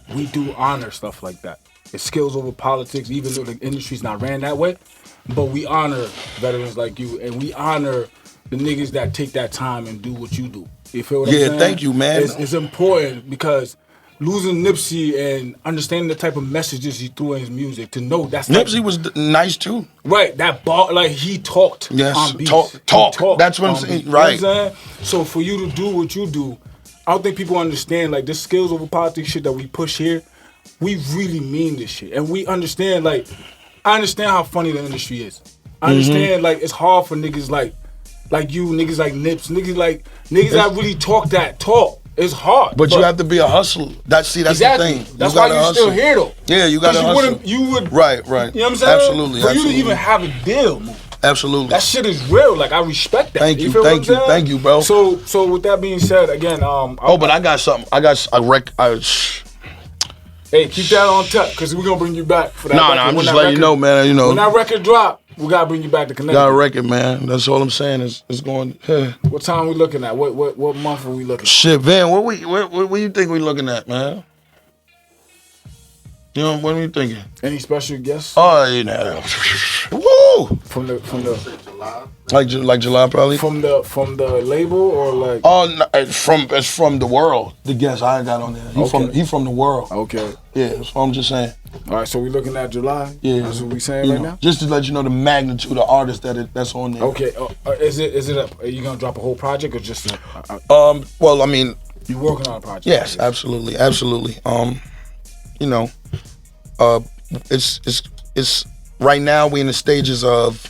honor stuff like that. It's skills over politics, even though the industry's not ran that way. But we honor veterans like you, and we honor the niggas that take that time and do what you do. You feel what I'm saying? Yeah, thank you, man. It's important because losing Nipsey and understanding the type of messages he threw in his music, to know that's Nipsey was nice too. Right, that bar, like he talked. Yes, on beats. talk. That's what I'm saying. Right. You know what I'm saying? So for you to do what you do, I don't think people understand like this skills over politics shit that we push here. We really mean this shit, and we understand. Like, I understand how funny the industry is. I understand like it's hard for niggas like you, niggas like Nips, niggas that really talk that talk. It's hard. But you have to be a hustler. That's exactly. the thing. That's why you're still here though. Yeah, you gotta hustle. You would Right. You know what I'm saying? Absolutely. For you to even have a deal, absolutely. That shit is real. Like, I respect that. Thank you, bro. So with that being said, again, but I got something. Hey, keep that on tap, because we're gonna bring you back for that. No, I'm just letting you know, man. You know, when that record drop, we gotta bring you back to connect. Got a record, man. That's all I'm saying. It's going. What time we looking at? What month are we looking at? Shit, Van. What you think we looking at, man? You know, what are you thinking? Any special guests? Oh, you know. Woo! From the like July probably. From the label or like? Oh, no, it's from the world. The guest I got on there. He from the world. Okay. Yeah, that's what I'm just saying. All right, so we looking at July. Yeah, that's what we saying right now. Just to let you know the magnitude of artists that's on there. Okay. Is it are you gonna drop a whole project or just? Well, I mean. You working on a project? Yes, absolutely. You know, it's right now we in the stages of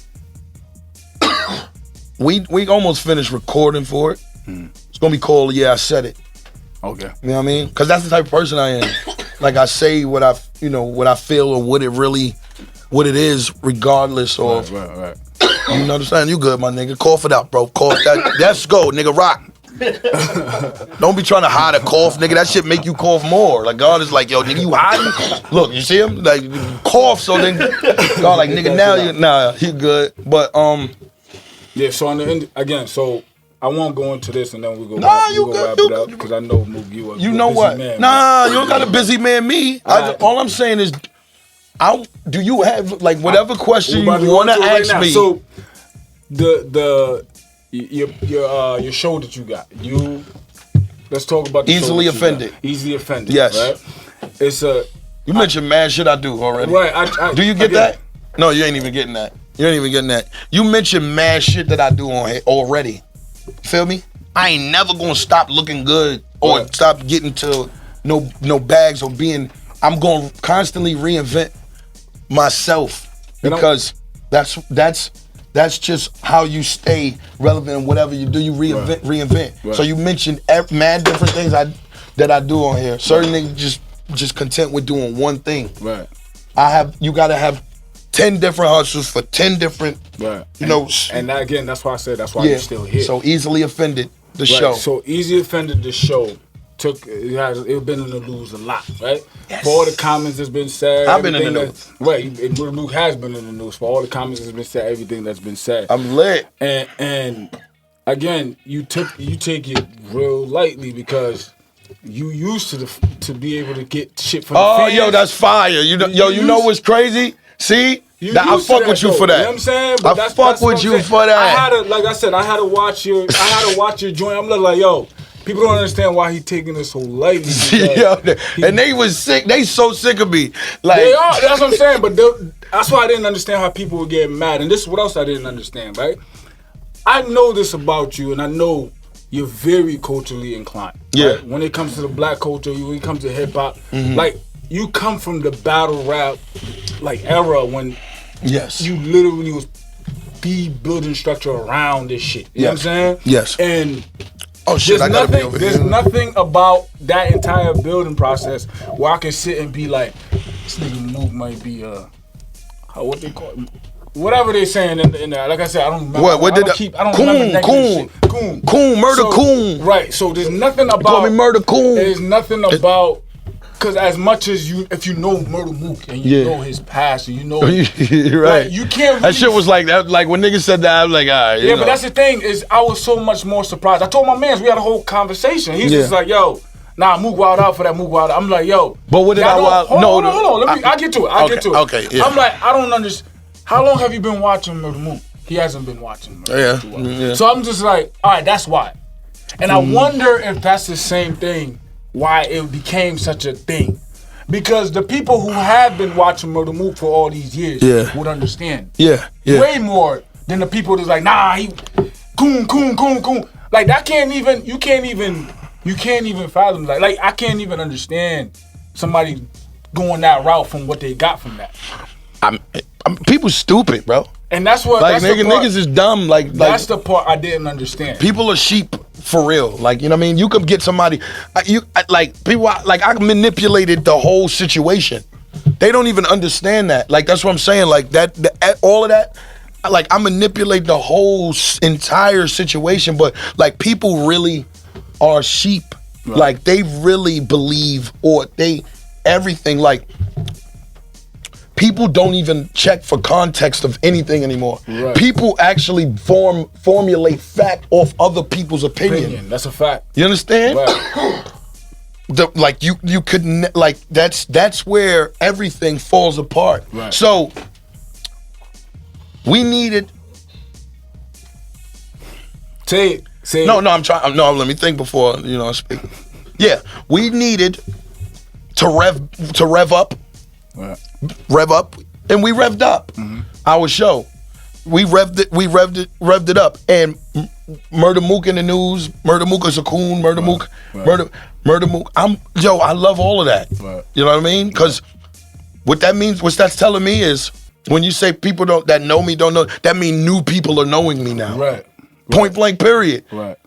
we almost finished recording for it. It's gonna be called Yeah, I Said It. Okay. You know what I mean? Because that's the type of person I am. Like, I say what I feel or what it is, regardless of. Right. You know what I'm saying? You good, my nigga. Cough it out, bro. Cough that. Let's go, nigga. Rock. Don't be trying to hide a cough, nigga. That shit make you cough more. Like, God is like, yo, nigga, you hiding? Look, you see him? Like, cough, so then God like, nigga, now he good. But yeah. So on the end again, so I won't go into this and then we go. You wrap it up because I know Mook, you know what? Man, you don't got a busy man. Me. All I'm saying is, do you have like whatever question you want to ask me? So your show that you got, let's talk about the Easily offended. Easily offended. Yes. Right? It's a. You mentioned mad shit I do already. Right. Do you get that? No, you ain't even getting that. You ain't even getting that. You mentioned mad shit that I do on here already. Feel me? I ain't never gonna stop looking good or stop getting to no bags or being. I'm gonna constantly reinvent myself because that's just how you stay relevant in whatever you do. You reinvent. Right. So you mentioned mad different things that I do on here. Certain niggas just content with doing one thing. Right. You gotta have 10 different hustles for 10 different, you know. And that, again, that's why I said that's why you're still here. So Easily Offended, the show. So Easily Offended, the show, it's been in the news a lot, right? Yes. For all the comments that's been said. I've been in the news. Right, Murda Mook has been in the news for all the comments that's been said, everything that's been said. I'm lit. And again, you take it real lightly because you used to be able to get shit from the fans. Yo, that's fire. You know what's crazy? See? I fuck with you for that. You know what I'm saying? But I fuck with you for that. Like I said, I had to watch your joint. I'm like, yo, people don't understand why he taking it so lightly. And they was sick. They so sick of me. Like they are. That's what I'm saying. But that's why I didn't understand how people would get mad. And this is what else I didn't understand, right? I know this about you, and I know you're very culturally inclined. Yeah. Right? When it comes to the black culture, when it comes to hip hop, like you come from the battle rap era when you literally was building structure around this shit. You know what I'm saying? Yes. And there's nothing about that entire building process where I can sit and be like, this nigga Mook might be what they call it? Whatever they saying in there. Like I said, I don't remember. Coon, Murder Coon. Right. So there's nothing about. Call me Murda Coon. There's nothing about. Because as much as if you know Murda Mook and you know his past and you know, right, like, you can't. Really, that shit was like that. Like when niggas said that, I was like, all right. Yeah, but that's the thing is, I was so much more surprised. I told my mans we had a whole conversation. He's just like, yo, nah, Mook wild out for that Mook wild out. I'm like, yo, but what did I wild? Hold on. I get to it. I get to it. Okay. Yeah. I'm like, I don't understand. How long have you been watching Murda Mook? He hasn't been watching Murda Mook. Yeah. So I'm just like, all right, that's why. And I wonder if that's the same thing. Why it became such a thing. Because the people who have been watching Murda Mook for all these years would understand. Yeah. Way more than the people that's like, nah, he coon. Like that you can't even fathom that. Like I can't even understand somebody going that route from what they got from that. People stupid, bro. And that's what niggas is dumb. Like that's the part I didn't understand. People are sheep for real. Like, you know what I mean? You could get somebody I manipulated the whole situation. They don't even understand that. Like that's what I'm saying. Like all of that. Like I manipulate the whole entire situation, but like people really are sheep. Right. Like they really believe everything. Like people don't even check for context of anything anymore. Right. People actually formulate fact off other people's opinion. That's a fact. You understand? Right. You could that's where everything falls apart. Right. So we needed. Say. No, I'm trying. No, let me think before I speak. Yeah, we needed to rev up. Right. Rev up, and we revved up our show. We revved it up, and Murda Mook in the news. Murda Mook is a coon. Murda Mook, Murda Mook. I love all of that. Right. You know what I mean? Because what that's telling me is when you say people that know me don't know, that mean new people are knowing me now. Right. Point blank. Period. Right.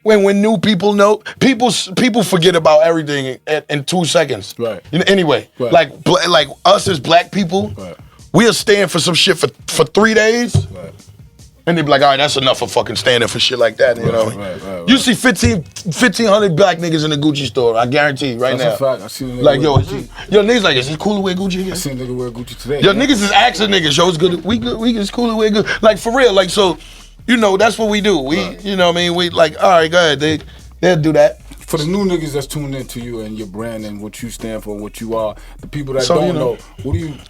When new people know, people forget about everything in 2 seconds. Right. Anyway, like us as black people, we'll stand for some shit for 3 days, and they be like, all right, that's enough for fucking standing for shit like that. You know, you see 1,500 black niggas in the Gucci store. I guarantee now. That's a fact. I seen a nigga like niggas like, is it cool to wear Gucci? I seen a nigga wear Gucci today. Niggas is asking niggas, it's good. We it's cool to wear good. Like for real. Like so. That's what we do. You know what I mean? We like, all right, go ahead. They'll do that. For the new niggas that's tuned into you and your brand and what you stand for and what you are, the people that So, don't you know,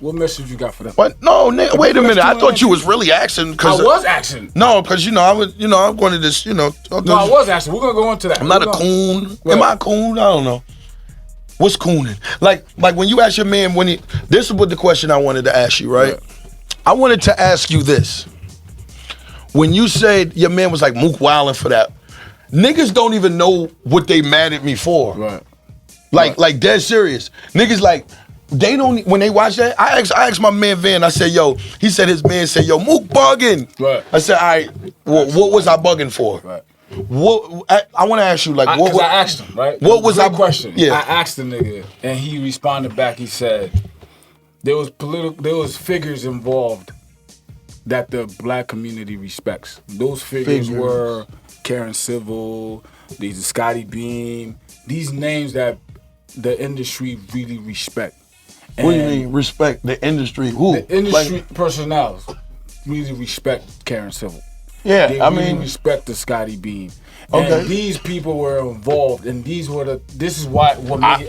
what message you got for them? What? No, wait a minute. I thought you was really asking. I was asking. No, because I'm going to this. No, I was asking. We're gonna go into that. I'm not a coon. Right. Am I a coon? I don't know. What's cooning? Like when you ask your man this is what the question I wanted to ask you, right? I wanted to ask you this. When you said your man was like Mook wildin' for that, niggas don't even know what they mad at me for. Right. Like dead serious. Niggas like, they don't, when they watch that, I asked my man Van, I said, yo, he said his man said, yo, Mook bugging. Right. I said, all right, what was I bugging for? Right. What I want to ask you, like, because I asked him, right? What was that I question? Yeah. I asked the nigga, and he responded back. He said, there was figures involved that the black community respects. Those figures were Karen Civil, these Scotty Beam, these names that the industry really respect. And what do you mean respect the industry? Who? The industry personnel really respect Karen Civil. Yeah, they really respect the Scotty Beam. Okay. And these people were involved, and this is why.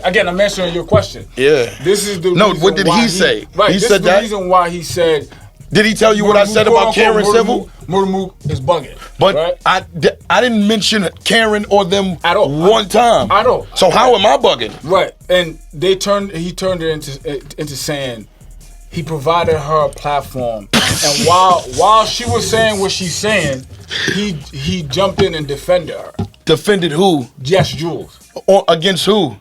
Again, I'm answering your question. Yeah. This is the No, reason what did why he say? Right. He this said is the that? reason why he said. Did he tell you what I said about Karen Civil? Murda Mook is bugging. But right? I didn't mention Karen or them at all. One time. At all. So how am I bugging? Right. And he turned it into saying he provided her a platform, and while she was saying what she's saying, he jumped in and defended her. Defended who? Yes, Jules. Or against who?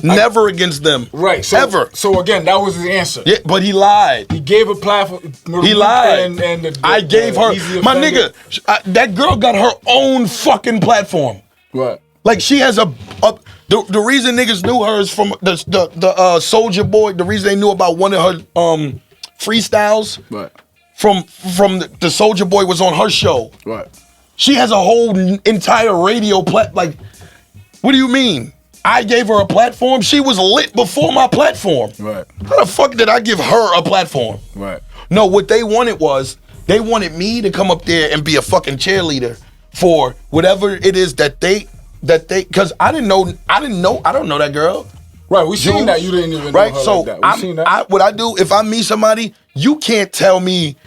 Never against them. Right. So, ever. So again, that was his answer. Yeah, but he lied. He gave a platform. He lied. And I gave her, my nigga, that girl got her own fucking platform. Right. Like she has the reason niggas knew her is from the Soldier Boy. The reason they knew about one of her freestyles. Right. From the Soldier Boy was on her show. Right. She has a whole entire radio like, what do you mean? I gave her a platform. She was lit before my platform. Right. How the fuck did I give her a platform? Right. No, what they wanted was, they wanted me to come up there and be a fucking cheerleader for whatever it is that they, because I don't know that girl. Right, we seen that. You didn't even know her so like that. We seen that. What I do, if I meet somebody, you can't tell me,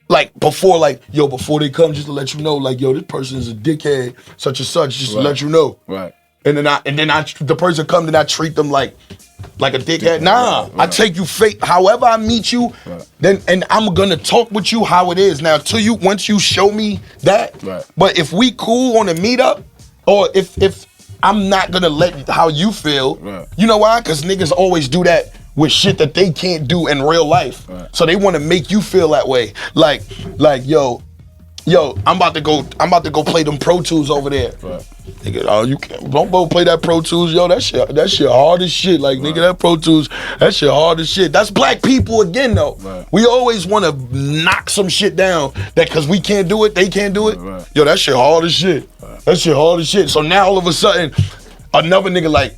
like, before they come, just to let you know, like, yo, this person is a dickhead, such and such, just to let you know. Right. And then the person come, then I treat them like a dickhead. Nah, right. I take you fake. However I meet you, then and I'm gonna talk with you how it is. Now, once you show me that. Right. But if we cool on a meetup, or if I'm not gonna let how you feel, you know why? Because niggas always do that with shit that they can't do in real life. Right. So they want to make you feel that way. Like yo, I'm about to go play them Pro Tools over there. Right. Nigga, oh, you don't go play that Pro Tools, yo. That shit hard as shit. Like, nigga, that Pro Tools, that shit hard as shit. That's black people again, though. Right. We always want to knock some shit down that because we can't do it, they can't do it. Right. Yo, that shit hard as shit. Right. That shit hard as shit. So now all of a sudden, another nigga like,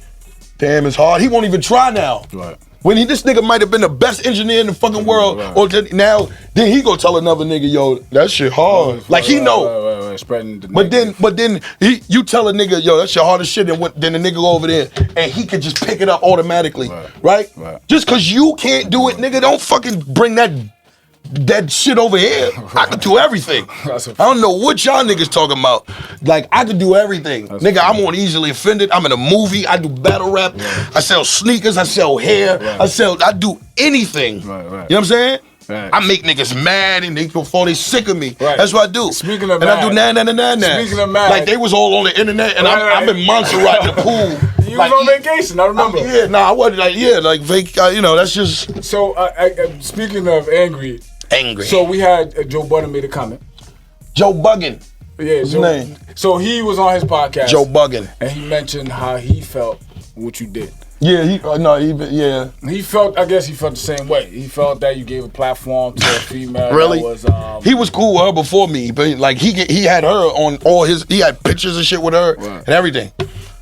damn, it's hard. He won't even try now. Right. When this nigga might have been the best engineer in the fucking world, or now then he go tell another nigga, yo, that shit hard. Like he know. Right. Spreading the but then you tell a nigga, yo, that shit hard as shit, and then the nigga go over there and he could just pick it up automatically, right? Just cause you can't do it, nigga, don't fucking bring that shit over here. I can do everything. I don't know what y'all niggas talking about. Like, I can do everything. Nigga, I'm on Easily Offended. I'm in a movie. I do battle rap. I sell sneakers. I sell hair. I do anything. You know what I'm saying? I make niggas mad and before they sick of me. That's what I do. Speaking of and mad. I do nah. Speaking of mad. Like, they was all on the internet and I'm in Montserrat in the pool. You was on vacation, I remember. I wasn't that's just. So, speaking of angry. So we had Joe Budden made a comment. Joe Budden. Yeah, his name. So he was on his podcast. Joe Budden. And he mentioned how he felt what you did. Yeah, He felt, I guess he felt the same way. He felt that you gave a platform to a female. Really? That was, he was cool with her before me, but like he had her on all he had pictures and shit with her and everything.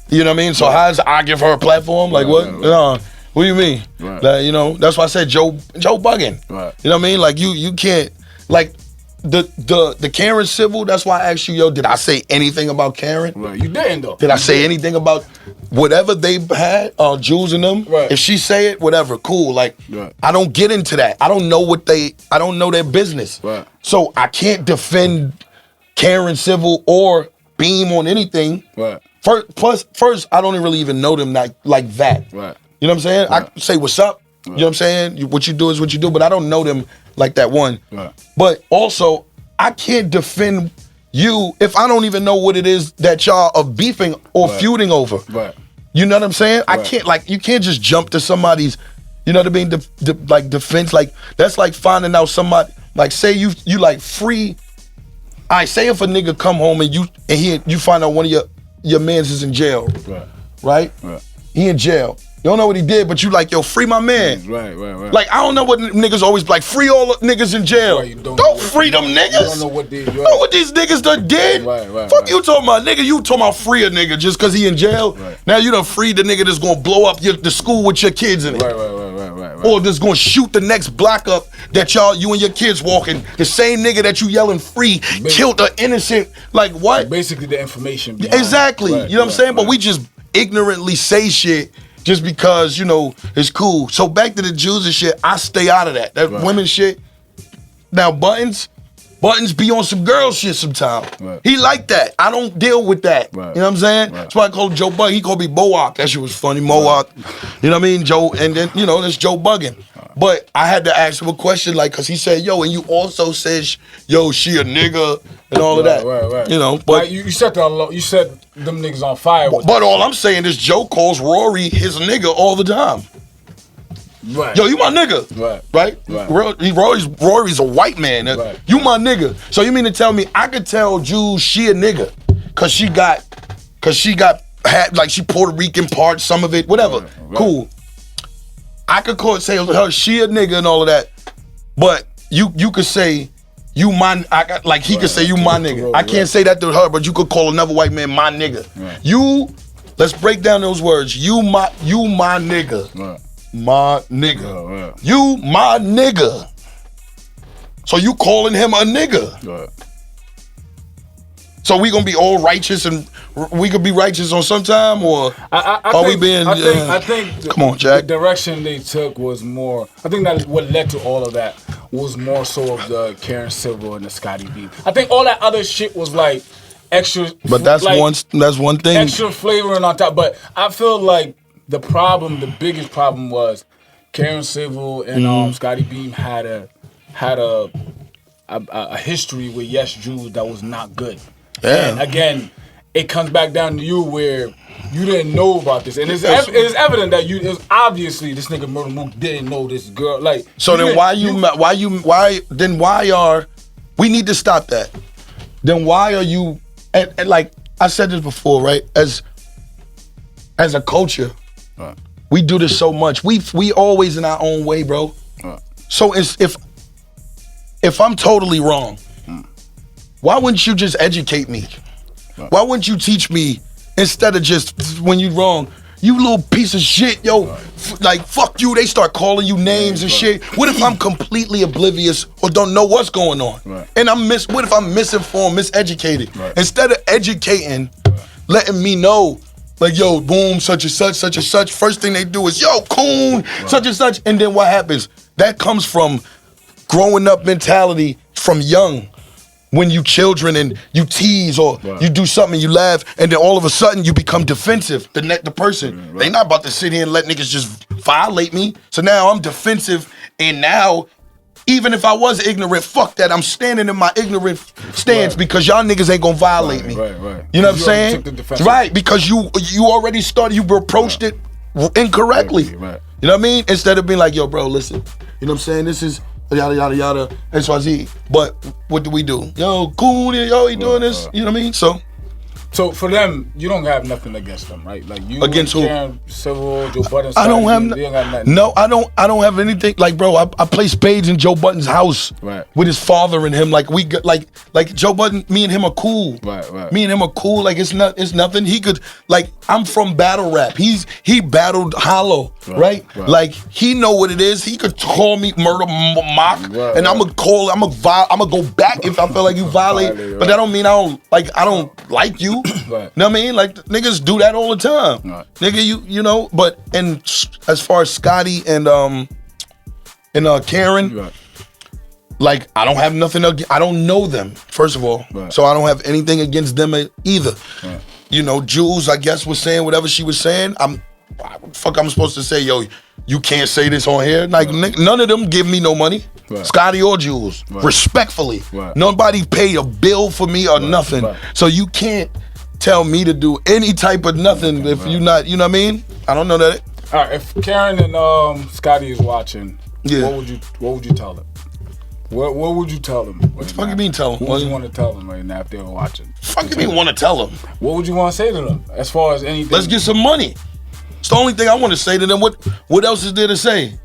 You know what I mean? So how's I give her a platform? Like what? What do you mean? Right. Like, that's why I said Joe Budden. Right. You know what I mean? Like you can't, like the Karen Civil. That's why I asked you, yo, did I say anything about Karen? Right. You didn't though. Did I say anything about whatever they had, Jews in them, if she say it, whatever, cool. Like, I don't get into that. I don't know I don't know their business. So I can't defend Karen Civil or Beam on anything. First, I don't really even know them like that. You know what I'm saying? I say what's up. You know what I'm saying? What you do is what you do, but I don't know them like that one. But also, I can't defend you if I don't even know what it is that y'all are beefing or feuding over. You know what I'm saying? I can't, like, you can't just jump to somebody's, you know what I mean, like defense. Like, that's like finding out somebody, like, say you like free. I say if a nigga come home and you find out one of your mans is in jail, right? He in jail. You don't know what he did, but you like, yo, free my man. Right. Like, I don't know what niggas always like, free all the niggas in jail. Don't free them niggas. You don't know what these niggas done did. Fuck you talking about, nigga. You talking about free a nigga just because he in jail. Now you done freed the nigga that's gonna blow up the school with your kids in it. Or that's gonna shoot the next block up that you and your kids walking. The same nigga that you yelling free killed an innocent. Like, what? Basically the information. Exactly. You know what I'm saying? But we just ignorantly say shit just because, you know, it's cool. So back to the Jews and shit, I stay out of that. That women shit. Now Buttons be on some girl shit sometimes. He like that. I don't deal with that. You know what I'm saying? That's why I call him Joe Budden. He called me Boak. That shit was funny. Mohawk. You know what I mean? Joe, and then, you know, that's Joe Budden. But I had to ask him a question, like, cause he said, yo, and you also said, yo, she a nigga and all of that. You know, but you set them niggas on fire. But all I'm saying is Joe calls Rory his nigga all the time. Yo, you my nigga. Right? Rory's a white man. You my nigga. So you mean to tell me I could tell Jews she a nigga cause she got like she Puerto Rican part, some of it, whatever. Cool. I could say her she a nigga and all of that, but you could say you my he could say you my nigga. I can't say that to her, but you could call another white man my nigga. Let's break down those words. You my nigga. My nigga. You my nigga. So you calling him a nigga. So we gonna be all righteous and we could be righteous on some time, or I think come on, Jack. The direction they took was more. I think that what led to all of that was more so of the Karen Civil and the Scotty Beam. I think all that other shit was like extra. But that's one thing. Extra flavoring on top. But I feel like the biggest problem was Karen Civil and Scotty Beam had a history with Yes Jews that was not good. Yeah. And again, it comes back down to you where you didn't know about this, and it's evident that it's obviously this nigga Murda Mook didn't know this girl. Like, so then why are we need to stop that? Then why are you and like I said this before, right? As a culture, we do this so much. We always in our own way, bro. So if I'm totally wrong, why wouldn't you just educate me? Why wouldn't you teach me instead of just when you wrong, you little piece of shit, yo, like fuck you, they start calling you names and shit. What if I'm completely oblivious or don't know what's going on? And what if I'm misinformed, miseducated? Instead of educating, letting me know, like, yo, boom, such and such, first thing they do is, yo, coon, such and such, and then what happens? That comes from growing up mentality from young. When you children and you tease or you do something and you laugh, and then all of a sudden you become defensive. The person, they not about to sit here and let niggas just violate me. So now I'm defensive, and now even if I was ignorant, fuck that. I'm standing in my ignorant stance because y'all niggas ain't gonna violate me. You know what I'm saying? Right, because you already started. You approached it incorrectly. You know what I mean? Instead of being like, yo, bro, listen. You know what I'm saying? This is yada yada yada XYZ. But what do we do? Yo, cool, yo, he doing this. You know what I mean? So for them, you don't have nothing against them, right? Like you against who? Karen Civil, Joe Budden. I don't have nothing. No, I don't have anything. Like, bro, I play spades in Joe Budden's house with his father and him. Like we got like Joe Budden. Me and him are cool. Right. Me and him are cool. Like it's nothing. He could I'm from battle rap. He battled Hollow, right? Like he know what it is. He could call me Murda Mook, and I'm gonna go back if I feel like you violate. But that don't mean I don't like you. you. Right. Know what I mean? Like niggas do that all the time. Right. Nigga, you know, but and as far as Scotty and Karen, Right. like I don't have nothing I don't know them, first of all. Right. So I don't have anything against them either. Right. You know, Jules, I guess, was saying whatever she was saying. I'm supposed to say, yo, you can't say this on here. Like none of them give me no money. Right. Scotty or Jules. Right. Respectfully. Right. Nobody paid a bill for me or nothing. Right. So you can't tell me to do any type of nothing if you're not, you know what I mean? I don't know that. All right, if Karen and Scotty is watching, Yeah. what would you tell them? What would you tell them? What the fuck you mean tell them? What would you want to tell them right now if they were watching? Fuck you mean want to tell them? What would you want to say to them as far as anything? Let's get some money. It's the only thing I want to say to them. What else is there to say?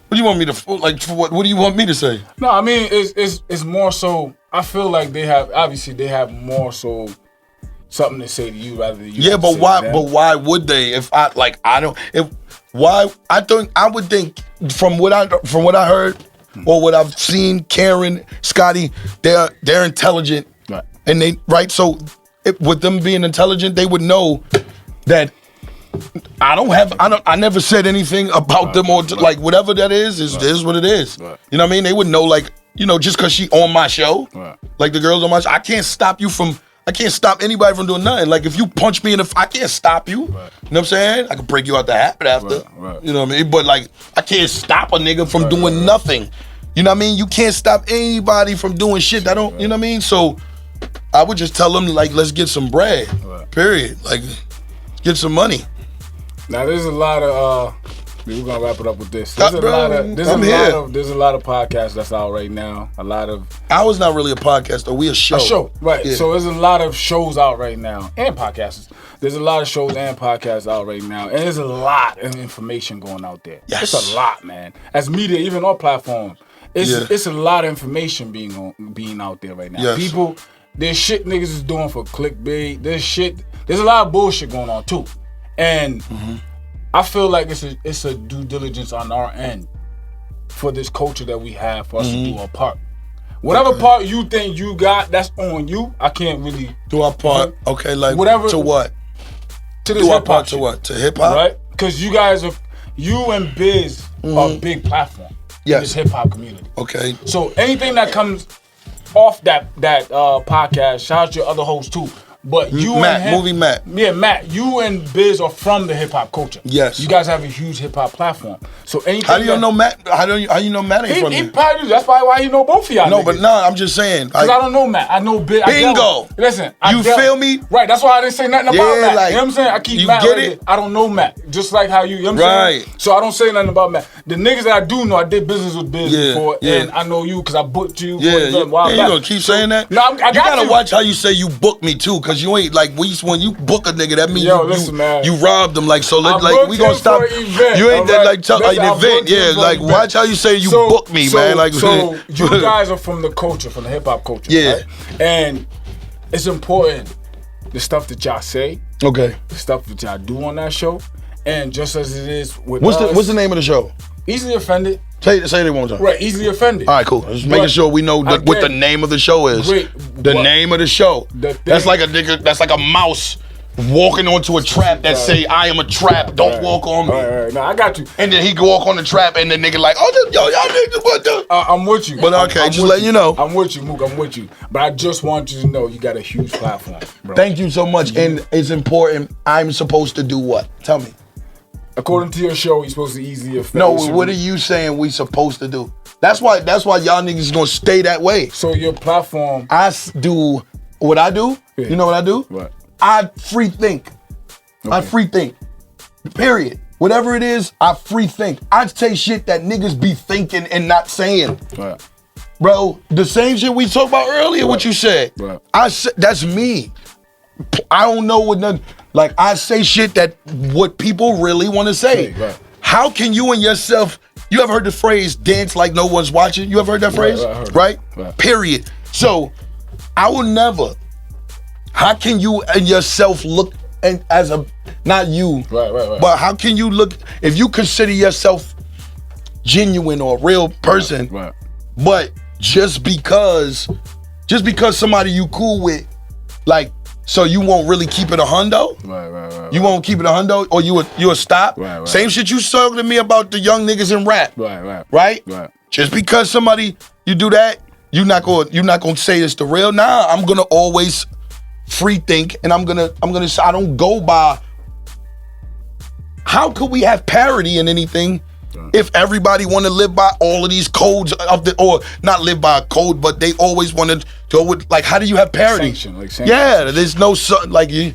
What do you want me to like? What do you want me to say? No, I mean it's more so. I feel like they have more so something to say to you rather than you. Yeah, but why? But why would they? If I would think from what I heard or what I've seen, Karen, Scotty, they're intelligent, right? And so with them being intelligent, they would know that. I never said anything about them or like whatever that is what it is. Right. You know what I mean? They would know, like, you know, just cause she on my show, right. Like the girls on my show, I can't stop anybody from doing nothing. Like if you punch me I can't stop you. Right. You know what I'm saying? I can break you out the habit after. Right. You know what I mean? But like I can't stop a nigga from doing nothing. You know what I mean? You can't stop anybody from doing shit that don't, you know what I mean? So I would just tell them, like, let's get some bread. Right. Period. Like, get some money. Now there's a lot of we're gonna wrap it up with this. There's a lot of podcasts that's out right now. A lot of I was not really a podcast, though. We a show. A show, right. Yeah. So there's a lot of shows out right now. And podcasts. There's a lot of shows and podcasts out right now. And there's a lot of information going out there. Yes. It's a lot, man. As media, even on platforms. It's a lot of information being out there right now. Yes. People, there's shit niggas is doing for clickbait. There's a lot of bullshit going on too. And I feel like it's a due diligence on our end for this culture that we have for us to do our part. Whatever part you think you got, that's on you. I can't really do our part. Okay, like whatever to what? To this do our hip-hop part shit, to what? To hip hop, right? Because you and Biz are a big platform in this hip hop community. Okay. So anything that comes off that podcast, shout out to your other hosts too. But you Matt, and him, movie Matt. Yeah, Matt, you and Biz are from the hip hop culture. Yes. You guys have a huge hip hop platform. So anything. How do you know Matt? How you know Matt ain't from he here? probably, that's probably why he know both of y'all. No, niggas. but no, I'm just saying. Because I don't know Matt. I know Biz. Bingo. Listen, you feel me? Right, that's why I didn't say nothing about Matt. Like, you know what I'm saying? I keep you Matt get right it? there. I don't know Matt. Just like how you know what I'm saying? So I don't say nothing about Matt. The niggas that I do know, I did business with Biz before, and I know you because I booked you for a while back. You gonna keep saying that? No, I gotta watch how you say you booked me too, because you ain't like when you book a nigga, that means you robbed them. Like so, like we gonna stop. You ain't that like an event, yeah. Like watch how you say you booked me, man. Like so, you guys are from the culture, from the hip hop culture, right? And it's important the stuff that y'all say, the stuff that y'all do on that show, and just as it is with what's the name of the show? Easily Offended. Say it one more time. Right, Easily Offended. All right, cool. Just making sure we know what the name of the show is. The name of the show. That's like a nigga. That's like a mouse walking onto a trap that say, I am a trap, don't walk on me. All right, no, I got you. And then he can walk on the trap and the nigga like, oh, yo, y'all niggas, what the? I'm with you. But okay, I'm just letting you know. I'm with you, Mook, I'm with you. But I just want you to know you got a huge platform, bro. Thank you so much. And it's important, I'm supposed to do what? Tell me. According to your show, you're supposed to easily offend. No, what are you saying we supposed to do? That's why y'all niggas gonna stay that way. So your platform. I do what I do. Yeah. You know what I do? What? I free think. I free think. Period. Whatever it is, I free think. I say shit that niggas be thinking and not saying. Right. Bro, the same shit we talked about earlier, what you said. Right. I said that's me. I don't know what nothing. Like I say shit that what people really want to say. Right. How can you and yourself? You ever heard the phrase "dance like no one's watching"? You ever heard that phrase? Right. Period. So I will never. How can you and yourself look and as a not you? Right. But how can you look if you consider yourself genuine or a real person? Right. But just because somebody you cool with, like So you won't really keep it a hundo? Right. You won't keep it a hundo, or you'll stop? Right. Same shit you talking to me about the young niggas in rap. Right? Just because somebody you do that, you're not gonna say it's the real. Nah, I'm gonna always free think, and I'm gonna say I don't go by. How could we have parity in anything if everybody want to live by all of these codes or not live by a code, but they always want to go with, like, how do you have parity? Sanction. Yeah, there's no like you.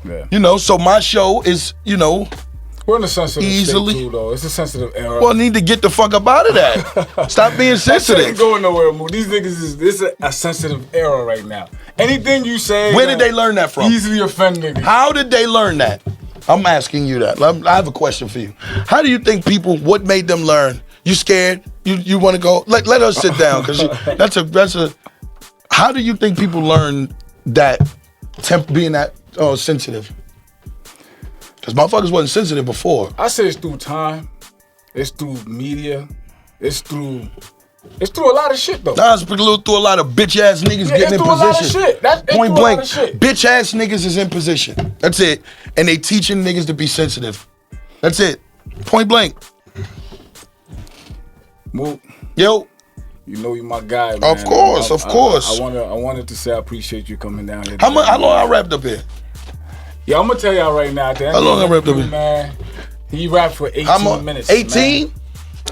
Yeah. You know, so my show is, we're in a sensitive easily state too, though. It's a sensitive era. Well, I need to get the fuck up out of that. Stop being sensitive. Ain't going nowhere, Mook. These niggas this is a sensitive era right now. Anything you say, where did they learn that from? Easily offend niggas. How did they learn that? I'm asking you that. I have a question for you. How do you think what made them learn? You scared? You want to go? Let us sit down, because that's a. How do you think people learn that being that sensitive? Because motherfuckers wasn't sensitive before. I say it's through time. It's through media. It's through a lot of shit, though. Nah, it's through a lot of bitch ass niggas getting in position. A lot of shit. Point blank, bitch ass niggas is in position. That's it. And they teaching niggas to be sensitive. That's it. Point blank. Mook. Yo. You know you my guy, man. Of course. I wanted to say I appreciate you coming down here. How long I rapped up here? Yeah, I'm gonna tell y'all right now. How long I rapped up here? Man, he rapped for 18 minutes. 18?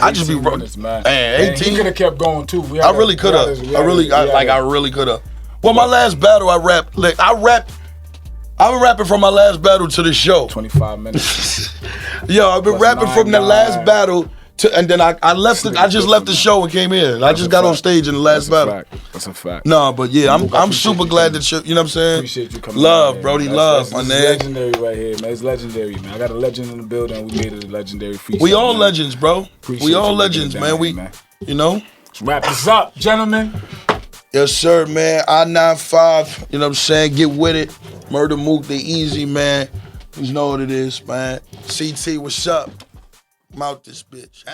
I just be minutes, man. 18. He could have kept going too. I really could have. I really could have. Well, my last battle, I rapped. I've been rapping from my last battle to the show. 25 minutes. Yo, I've been rapping from the last battle and then I left. I just left the show and came in. I just got on stage in the last battle. That's a fact. No, but yeah, I'm super glad that you know what I'm saying. Appreciate you coming. Love, Brody, love, my nigga. It's legendary right here, man. It's legendary, man. I got a legend in the building. We made it a legendary freestyle. We all legends, bro. We all legends, man. Let's wrap this up, gentlemen. Yes, sir, man. I-95, you know what I'm saying? Get with it. Murda Mook, they easy, man. You know what it is, man. CT, what's up? I'm out this bitch.